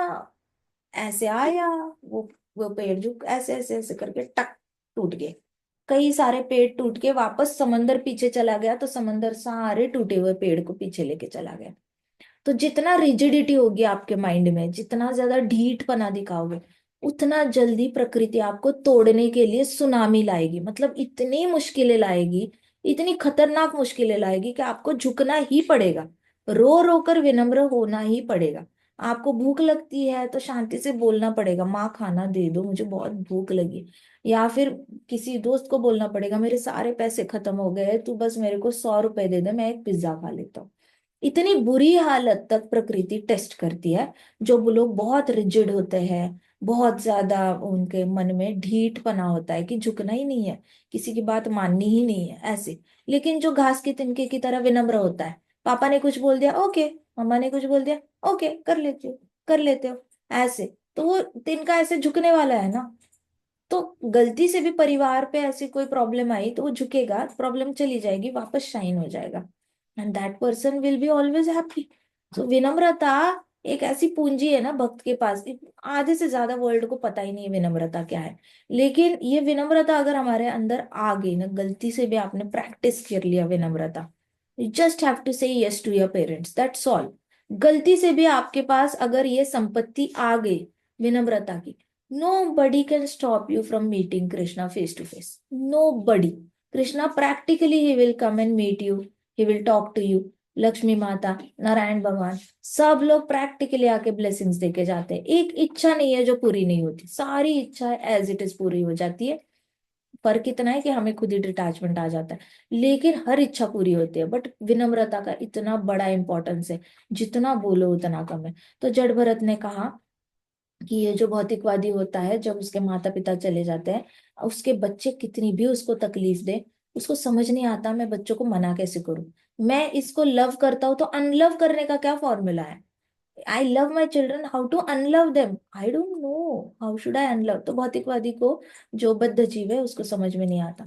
ऐसे आया, वो वो पेड़ जो ऐसे ऐसे ऐसे करके टक टूट गए। कई सारे पेड़ टूट के वापस समंदर पीछे चला गया, तो समंदर सारे टूटे हुए पेड़ को पीछे लेके चला गया। तो जितना रिजिडिटी होगी आपके माइंड में, जितना ज्यादा ढीठपना दिखाओगे, उतना जल्दी प्रकृति आपको तोड़ने के लिए सुनामी लाएगी, मतलब इतनी मुश्किलें लाएगी, इतनी खतरनाक मुश्किलें लाएगी कि आपको झुकना ही पड़ेगा, रो रो कर विनम्र होना ही पड़ेगा। आपको भूख लगती है तो शांति से बोलना पड़ेगा, माँ खाना दे दो मुझे बहुत भूख लगी। या फिर किसी दोस्त को बोलना पड़ेगा, मेरे सारे पैसे खत्म हो गए, तू बस मेरे को 100 रुपए दे दे, मैं एक पिज्जा खा लेता हूँ। इतनी बुरी हालत तक प्रकृति टेस्ट करती है। जो वो लोग बहुत रिजिड होते हैं, बहुत ज्यादा उनके मन में ढीठपना होता है कि झुकना ही नहीं है, किसी की बात माननी ही नहीं है, ऐसे। लेकिन जो घास के तिनके की तरह विनम्र होता है, पापा ने कुछ बोल दिया ओके, मम्मा ने कुछ बोल दिया ओके, कर लेते हो, कर लेते हो, ऐसे। तो वो तिनका ऐसे झुकने वाला है ना। तो गलती से भी परिवार पे ऐसी कोई प्रॉब्लम आई तो वो झुकेगा, प्रॉब्लम चली जाएगी, वापस शाइन हो जाएगा, and that person will be always happy. So विनम्रता एक ऐसी पूंजी है ना भक्त के पास। आधे से ज्यादा वर्ल्ड को पता ही नहीं है विनम्रता क्या है। लेकिन ये विनम्रता अगर हमारे अंदर आ गई ना, गलती से भी आपने प्रैक्टिस कर लिया विनम्रता, you just have to say yes to your parents, that's all. गलती से भी आपके पास अगर ये संपत्ति आ गई विनम्रता की, nobody can stop you from meeting Krishna face to face. Nobody. Krishna practically he will come and meet you. He will talk to you. Lakshmi माता, नारायण भगवान, सब लोग प्रैक्टिकली आके ब्लेसिंग्स देके जाते हैं। एक इच्छा नहीं है जो पूरी नहीं होती, सारी इच्छा एज इट इज पूरी हो जाती है। फर्क इतना है कि हमें खुद ही डिटैचमेंट आ जाता है, लेकिन हर इच्छा पूरी होती है। बट विनम्रता का इतना बड़ा इंपॉर्टेंस है, जितना बोलो उतना कम है। तो जड़ भरत ने कहा कि ये जो भौतिकवादी होता है, जब उसके माता पिता चले जाते हैं, उसके बच्चे कितनी भी उसको तकलीफ दे, उसको समझ नहीं आता मैं बच्चों को मना कैसे करूं। मैं इसको लव करता हूं तो अनलव करने का क्या फॉर्मूला है? I love my children, how to unlove them? I don't know how should I unlove. तो भौतिकवादी को, जो बद्ध जीव है, उसको समझ में नहीं आता।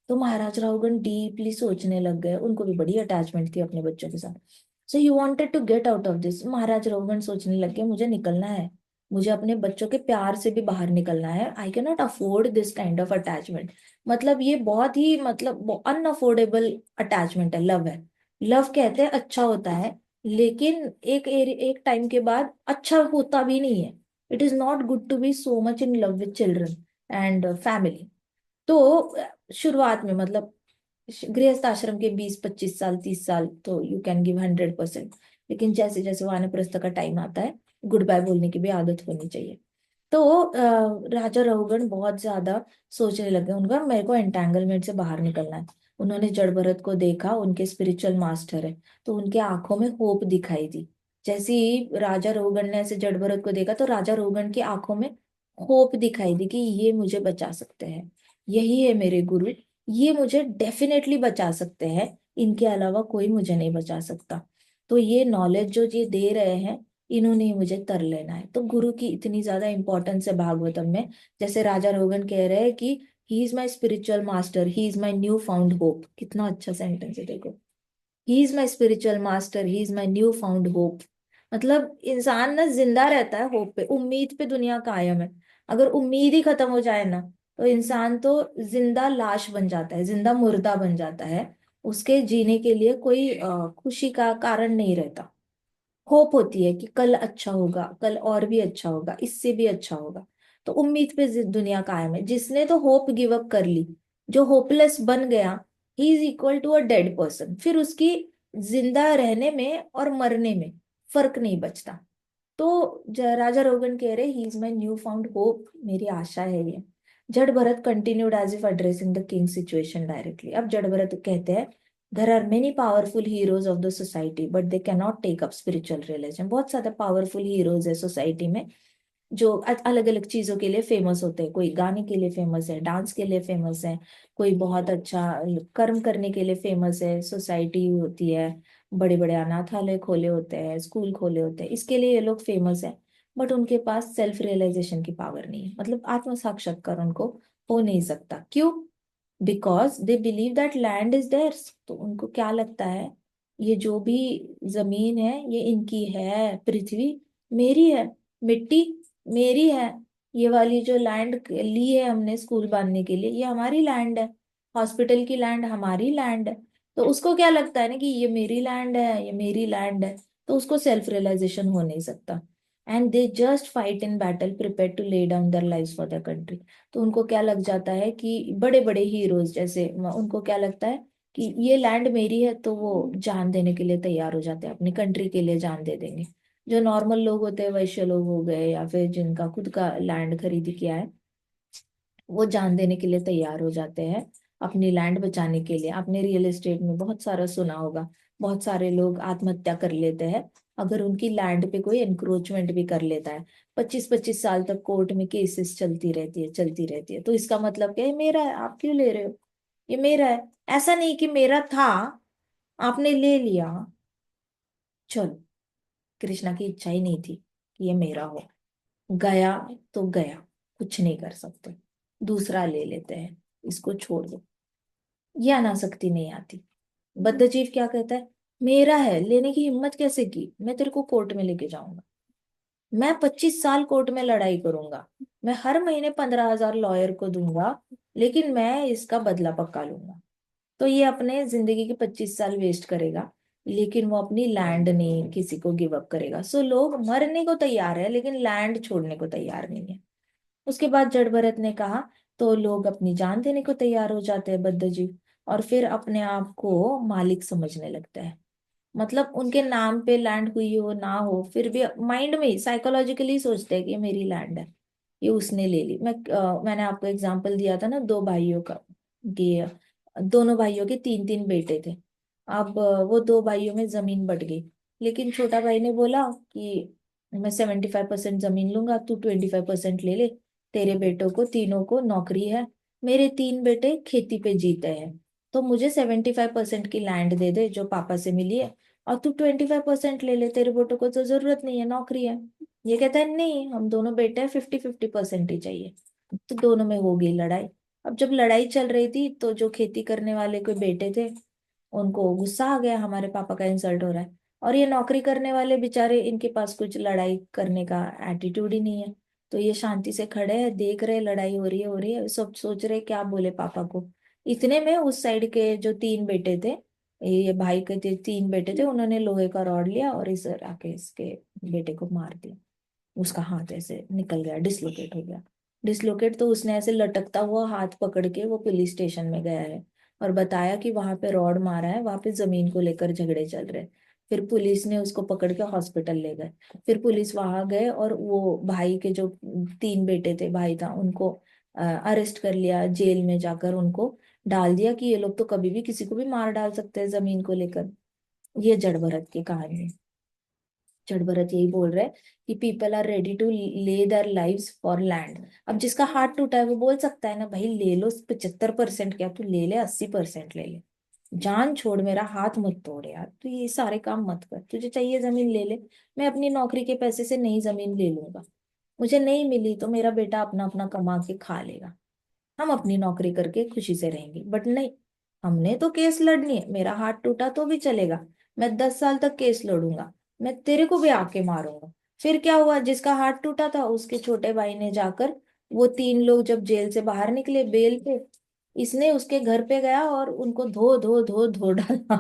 तो महाराज रावगण डीपली सोचने लग गए, उनको भी बड़ी अटैचमेंट थी अपने बच्चों के साथ। So he wanted to get out of this. Maharaj Ravgan सोचने लग गए मुझे निकलना है, मुझे अपने बच्चों के प्यार से भी बाहर निकलना है। I can not afford this kind of attachment. मतलब ये बहुत ही मतलब अनअफोर्डेबल अटैचमेंट है, लव है। लव कहते हैं अच्छा होता है, लेकिन एक टाइम के बाद अच्छा होता भी नहीं है। It is not good to be so much in love with children and family. तो शुरुआत में मतलब गृहस्थ आश्रम के 20-25 साल 30 साल तो यू कैन गिव 100%। लेकिन जैसे जैसे वानप्रस्थ का टाइम आता है, गुड बाय बोलने की भी आदत होनी चाहिए। तो राजा रहुगण बहुत ज्यादा सोचने लगे, उनका मेरे को एंटेंगलमेंट से बाहर निकलना है। उन्होंने जड़ भरत को देखा, उनके स्पिरिचुअल मास्टर है, तो उनके आंखों में होप दिखाई दी। जैसे ही राजा रोगन ने ऐसे जड़ भरत को देखा, तो राजा रोगन की आंखों में होप दिखाई दी कि ये मुझे बचा सकते हैं, यही है मेरे गुरु, ये मुझे डेफिनेटली बचा सकते हैं, इनके अलावा कोई मुझे नहीं बचा सकता। तो ये नॉलेज जो ये दे रहे हैं, इन्होंने ही मुझे तर लेना है। तो गुरु की इतनी ज्यादा इंपॉर्टेंस है भागवतम में। जैसे राजा रोगन कह रहे हैं कि ही is my spiritual master, he is my new found hope. कितना अच्छा सेंटेंस है देखो, ही is my spiritual master, he is my new found hope. मतलब इंसान ना जिंदा रहता है होप पे, उम्मीद पे दुनिया कायम है। अगर उम्मीद ही खत्म हो जाए ना, तो इंसान तो जिंदा लाश बन जाता है, जिंदा मुर्दा बन जाता है। उसके जीने के लिए कोई खुशी का कारण नहीं रहता। होप होती है कि कल अच्छा होगा, कल और भी अच्छा होगा, इससे भी अच्छा होगा। तो उम्मीद पे दुनिया कायम है। जिसने तो होप गिव अप कर ली, जो होपलेस बन गया, he is equal to a dead person. फिर उसकी जिंदा रहने में और मरने में फर्क नहीं बचता। तो राजा रोगन कह रहे he is my new found hope, मेरी आशा है ये। Jada Bharat continued as if addressing the king situation directly. अब जड़ भरत कहते हैं there are many powerful heroes of the society but they can not take up spiritual realisation. बहुत ज्यादा पावरफुल हीरोज है सोसाइटी में, जो अलग अलग चीजों के लिए फेमस होते हैं। कोई गाने के लिए फेमस है, डांस के लिए फेमस है, कोई बहुत अच्छा कर्म करने के लिए फेमस है। सोसाइटी होती है, बड़े बड़े अनाथालय खोले होते हैं, स्कूल खोले होते हैं, इसके लिए ये लोग फेमस है। बट उनके पास सेल्फ रियलाइजेशन की पावर नहीं है, मतलब आत्म साक्षात्कार उनको हो नहीं सकता। क्यों? Because they believe that land is theirs. तो उनको क्या लगता है, ये जो भी जमीन है ये इनकी है, पृथ्वी मेरी है, मिट्टी मेरी है, ये वाली जो लैंड ली है हमने स्कूल बांधने के लिए, ये हमारी लैंड है, हॉस्पिटल की लैंड हमारी लैंड है। तो उसको क्या लगता है ना कि ये मेरी लैंड है, ये मेरी लैंड है। तो उसको सेल्फ रियलाइजेशन हो नहीं सकता। And they just fight in battle prepare to lay down their life for the country. तो उनको क्या लग जाता है कि बड़े बड़े हीरोज जैसे उनको क्या लगता है कि ये लैंड मेरी है, तो वो जान देने के लिए तैयार हो जाते हैं, अपनी कंट्री के लिए जान दे देंगे। जो नॉर्मल लोग होते हैं, वैश्य लोग हो गए, या फिर जिनका खुद का लैंड खरीद किया है, वो जान देने के लिए तैयार हो जाते हैं अपनी लैंड बचाने के लिए। आपने रियल एस्टेट में बहुत सारा सुना होगा, बहुत सारे लोग आत्महत्या कर लेते हैं अगर उनकी लैंड पे कोई एनक्रोचमेंट भी कर लेता है। 25-25 साल तक कोर्ट में केसेस चलती रहती है, चलती रहती है। तो इसका मतलब क्या है, मेरा है, आप क्यों ले रहे हो, ये मेरा है। ऐसा नहीं कि मेरा था, आपने ले लिया, चलो, कृष्णा की इच्छा ही नहीं थी कि ये मेरा हो, गया तो गया, कुछ नहीं कर सकते। दूसरा ले लेते हैं, इसको छोड़ दो। ये अनासक्ति नहीं आती। बद्धजीव क्या कहता है, मेरा है, लेने की हिम्मत कैसे की, मैं तेरे को कोर्ट में लेके जाऊंगा, मैं 25 साल कोर्ट में लड़ाई करूंगा, मैं हर महीने 15,000 लॉयर को दूंगा, लेकिन मैं इसका बदला पक्का लूंगा। तो ये अपने जिंदगी के 25 साल वेस्ट करेगा, लेकिन वो अपनी लैंड नहीं किसी को गिव अप करेगा। सो लोग मरने को तैयार है लेकिन लैंड छोड़ने को तैयार नहीं है। उसके बाद जड़ भरत ने कहा, तो लोग अपनी जान देने को तैयार हो जाते हैं बद्ध जीव, और फिर अपने आप को मालिक समझने लगता है। मतलब उनके नाम पे लैंड हुई हो ना हो, फिर भी माइंड में ही साइकोलॉजिकली सोचते हैं कि ये मेरी लैंड है, ये उसने ले ली। मैंने आपको एग्जांपल दिया था ना, दो भाइयों का, कि दोनों भाइयों के तीन तीन बेटे थे। अब वो दो भाइयों में जमीन बट गई, लेकिन छोटा भाई ने बोला कि मैं 75% जमीन लूंगा, तू 25% ले ले, तेरे बेटों को तीनों को नौकरी है, मेरे तीन बेटे खेती पे जीते हैं, तो मुझे 75% की लैंड दे दे जो पापा से मिली है, और तू 25% ले ले, तेरे बेटों को तो जरूरत नहीं है, नौकरी है। ये कहता है नहीं, हम दोनों बेटे हैं, 50-50% ही चाहिए। तो दोनों में हो गई लड़ाई। अब जब लड़ाई चल रही थी तो जो खेती करने वाले कोई बेटे थे, उनको गुस्सा आ गया, हमारे पापा का इंसल्ट हो रहा है, और ये नौकरी करने वाले बेचारे, इनके पास कुछ लड़ाई करने का एटीट्यूड ही नहीं है। तो ये शांति से खड़े हैं, देख रहे लड़ाई हो रही है, सब सोच रहे क्या बोले पापा को। इतने में उस साइड के जो तीन बेटे थे, ये भाई के तीन बेटे थे, उन्होंने लोहे का रॉड लिया और इस आके इसके बेटे को मार दिया। उसका हाथ ऐसे निकल गया, डिसलोकेट हो गया। डिसलोकेट तो उसने ऐसे लटकता हुआ हाथ पकड़ के वो पुलिस स्टेशन में गया है, और बताया कि वहां पे रॉड मारा है, वहां पे जमीन को लेकर झगड़े चल रहे हैं। फिर पुलिस ने उसको पकड़ के हॉस्पिटल ले गए। फिर पुलिस वहां गए और वो भाई के जो तीन बेटे थे, भाई था, उनको अरेस्ट कर लिया, जेल में जाकर उनको डाल दिया कि ये लोग तो कभी भी किसी को भी मार डाल सकते हैं जमीन को लेकर। ये जड़ भरत की कहानी है। जड़ भरत यही बोल रहे हैं कि people are ready to lay their lives for land. अब जिसका हाथ टूटा है वो बोल सकता है ना, भाई ले लो 75%, क्या तू ले ले, 80% ले ले, जान छोड़, मेरा हाथ मत तोड़ यार, तू ये सारे काम मत कर, तुझे चाहिए जमीन ले ले, मैं अपनी नौकरी के पैसे से नई जमीन ले लूंगा, मुझे नहीं मिली तो मेरा बेटा अपना अपना कमा के खा लेगा, हम अपनी नौकरी करके खुशी से रहेंगे। बट नहीं, हमने तो केस लड़नी है, मेरा हाथ टूटा तो भी चलेगा, मैं 10 साल तक केस लड़ूंगा, मैं तेरे को भी आके मारूंगा। फिर क्या हुआ, जिसका हाथ टूटा था उसके छोटे भाई ने जाकर, वो तीन लोग जब जेल से बाहर निकले बेल पे, इसने उसके घर पे गया और उनको धो धो धो धो डाला।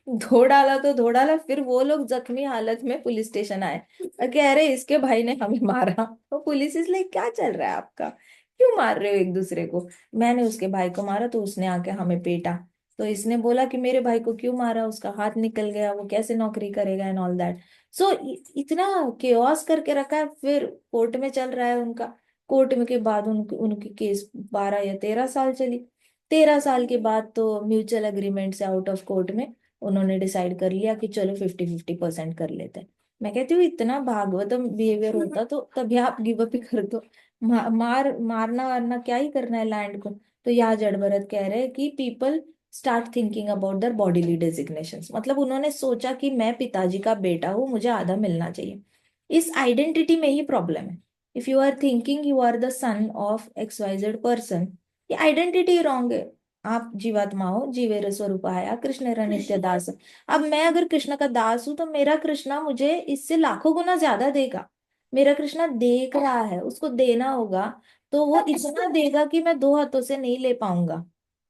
धो डाला तो धो डाला, फिर वो लोग जख्मी हालत में पुलिस स्टेशन आए और कह रहे इसके भाई ने हमें मारा। तो पुलिस इसलिए, क्या चल रहा है आपका, क्यों मार रहे हो एक दूसरे को। मैंने उसके भाई को मारा तो उसने आके हमें पीटा, तो इसने बोला कि मेरे भाई को क्यों मारा, उसका हाथ निकल गया, वो कैसे नौकरी करेगा एंड ऑल दैट। सो इतना केओस करके रखा है। फिर कोर्ट में चल रहा है उनका, कोर्ट में के बाद उनकी केस 12 या 13 साल चली। 13 साल के बाद तो म्यूचुअल एग्रीमेंट से आउट ऑफ कोर्ट में उन्होंने डिसाइड कर लिया कि चलो 50-50% कर लेते हैं। मैं कहती हूँ इतना भागवतम बिहेवियर होता तो तभी आप गिव अप ही कर दो। मारना वारना क्या ही करना है लैंड को। तो यहाँ जड़ भरत कह रहे हैं कि people start thinking about their bodily designations, मतलब उन्होंने सोचा कि मैं पिताजी का बेटा हूँ, मुझे आधा मिलना चाहिए। इस आइडेंटिटी में ही प्रॉब्लम है। If you are thinking you are the son of XYZ person, ये आइडेंटिटी रॉन्ग है। आप जीवात्मा हो, जीवेर स्वरूपाया कृष्ण नित्य दास। अब मैं अगर कृष्ण का दास हूं तो मेरा कृष्णा मुझे इससे लाखों गुना ज्यादा देगा। मेरा कृष्णा देख रहा है, उसको देना होगा, तो वो इतना देगा कि मैं दो हाथों से नहीं ले पाऊंगा।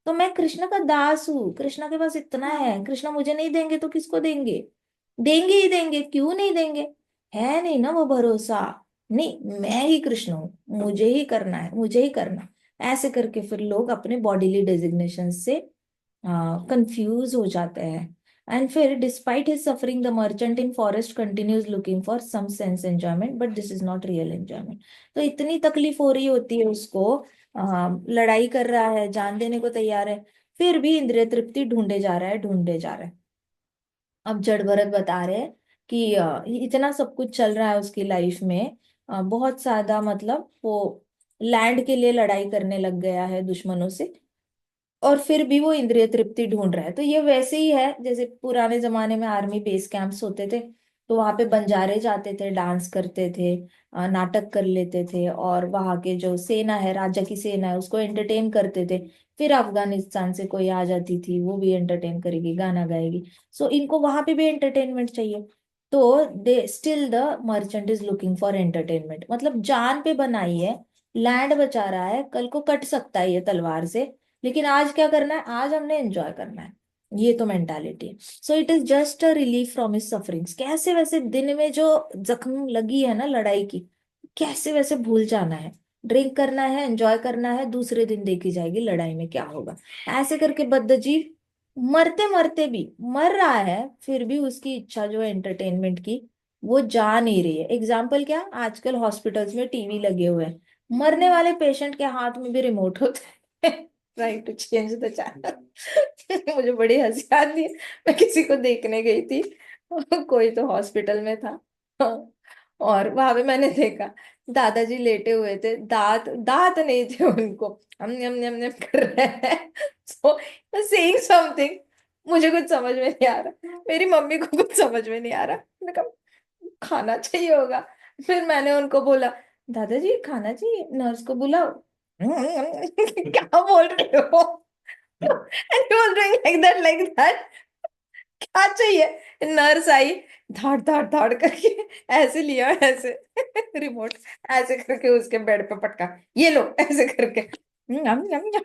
तो मैं कृष्ण का दास हूँ, कृष्णा के पास इतना है, कृष्णा मुझे नहीं देंगे तो किसको देंगे, देंगे ही देंगे, क्यों नहीं देंगे। है नहीं ना वो भरोसा, नहीं मैं ही कृष्ण हूँ, मुझे ही करना है, मुझे ही करना। ऐसे करके फिर लोग अपने बॉडीली डेजिग्नेशन से कंफ्यूज हो जाते हैं। एंड फिर despite his suffering the merchant in forest continues looking for some sense enjoyment, but this is not real enjoyment. तो इतनी तकलीफ हो रही होती है उसको, लड़ाई कर रहा है, जान देने को तैयार है, फिर भी इंद्रिय तृप्ति ढूंढे जा रहा है, ढूंढे जा रहा है। अब जड़ भरत बता रहे हैं कि इतना सब कुछ चल रहा है उसकी लाइफ में, बहुत ज्यादा, मतलब वो लैंड के लिए लड़ाई करने लग गया है दुश्मनों से, और फिर भी वो इंद्रिय तृप्ति ढूंढ रहा है। तो ये वैसे ही है जैसे पुराने जमाने में आर्मी बेस कैंप्स होते थे, तो वहां पे बंजारे जाते थे, डांस करते थे, नाटक कर लेते थे, और वहां के जो सेना है, राजा की सेना है, उसको एंटरटेन करते थे। फिर अफगानिस्तान से कोई आ जाती थी, वो भी एंटरटेन करेगी, गाना गाएगी। सो इनको वहां पे भी एंटरटेनमेंट चाहिए। तो they still the merchant is looking for entertainment, मतलब जान पे बनाई है, लैंड बचा रहा है, कल को कट सकता है ये तलवार से, लेकिन आज क्या करना है, आज हमने एंजॉय करना है। ये तो मेंटालिटी है। So it is just a relief from his sufferings. कैसे वैसे दिन में जो जख्म लगी है ना लड़ाई की, कैसे वैसे भूल जाना है, ड्रिंक करना है, एंजॉय करना है, दूसरे दिन देखी जाएगी लड़ाई में क्या होगा। ऐसे करके बद्धजीव मरते मरते भी, मर रहा है फिर भी उसकी इच्छा जो है एंटरटेनमेंट की, वो जा नहीं रही है। एग्जाम्पल क्या, आजकल हॉस्पिटल्स में टीवी लगे हुए हैं, मरने वाले पेशेंट के हाथ में भी रिमोट होता है। Try to change the channel. मुझे बड़ी हंसी आती है। मैं किसी को देखने गई थी, कोई तो हॉस्पिटल में था, और वहां पे मैंने देखा दादाजी लेटे हुए थे, दांत दांत नहीं थे उनको, हम यम यम यम कर रहे हैं। सो सेइंग समथिंग, मुझे कुछ समझ में नहीं आ रहा, मेरी मम्मी को कुछ समझ में नहीं आ रहा। मैंने कहा खाना चाहिए होगा। फिर मैंने उनको बोला दादाजी खाना चाहिए, नर्स को बुलाओ। क्या बोल रहे हो? And he was doing like that. क्या चाहिए? नर्स आई, धाड़ धाड़ धाड़ करके ऐसे लिया, ऐसे रिमोट ऐसे करके उसके बेड पे पटका, ये लो ऐसे करके। नम नम नम।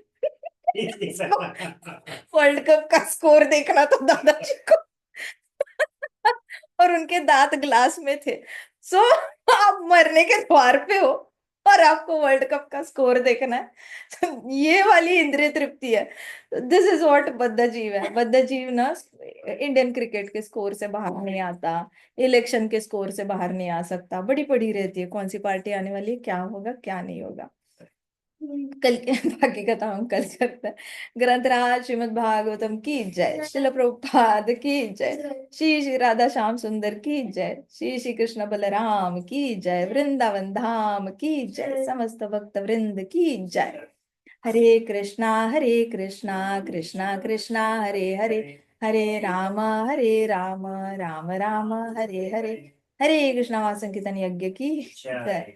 वर्ल्ड कप का स्कोर देखना था दादाजी को। और उनके दांत ग्लास में थे। सो आप मरने के द्वार पे हो और आपको वर्ल्ड कप का स्कोर देखना है। तो ये वाली इंद्रिय तृप्ति है। दिस इज व्हाट बद्धा जीव है। बद्धा जीव ना इंडियन क्रिकेट के स्कोर से बाहर नहीं आता, इलेक्शन के स्कोर से बाहर नहीं आ सकता, बड़ी पड़ी रहती है कौन सी पार्टी आने वाली है, क्या होगा क्या नहीं होगा। कल के बाकी कथा हम कल करते हैं। ग्रंथराज श्रीमद् भागवतम की जय, श्रील प्रभुपाद की जय, श्री श्री राधा श्याम सुंदर की जय, श्री श्री कृष्ण बलराम की जय, वृंदावन धाम की जय, समस्त भक्त वृंद की जय। हरे कृष्णा कृष्णा कृष्णा हरे हरे, हरे राम राम राम हरे हरे। हरे कृष्णा महासंकीर्तन यज्ञ की जय।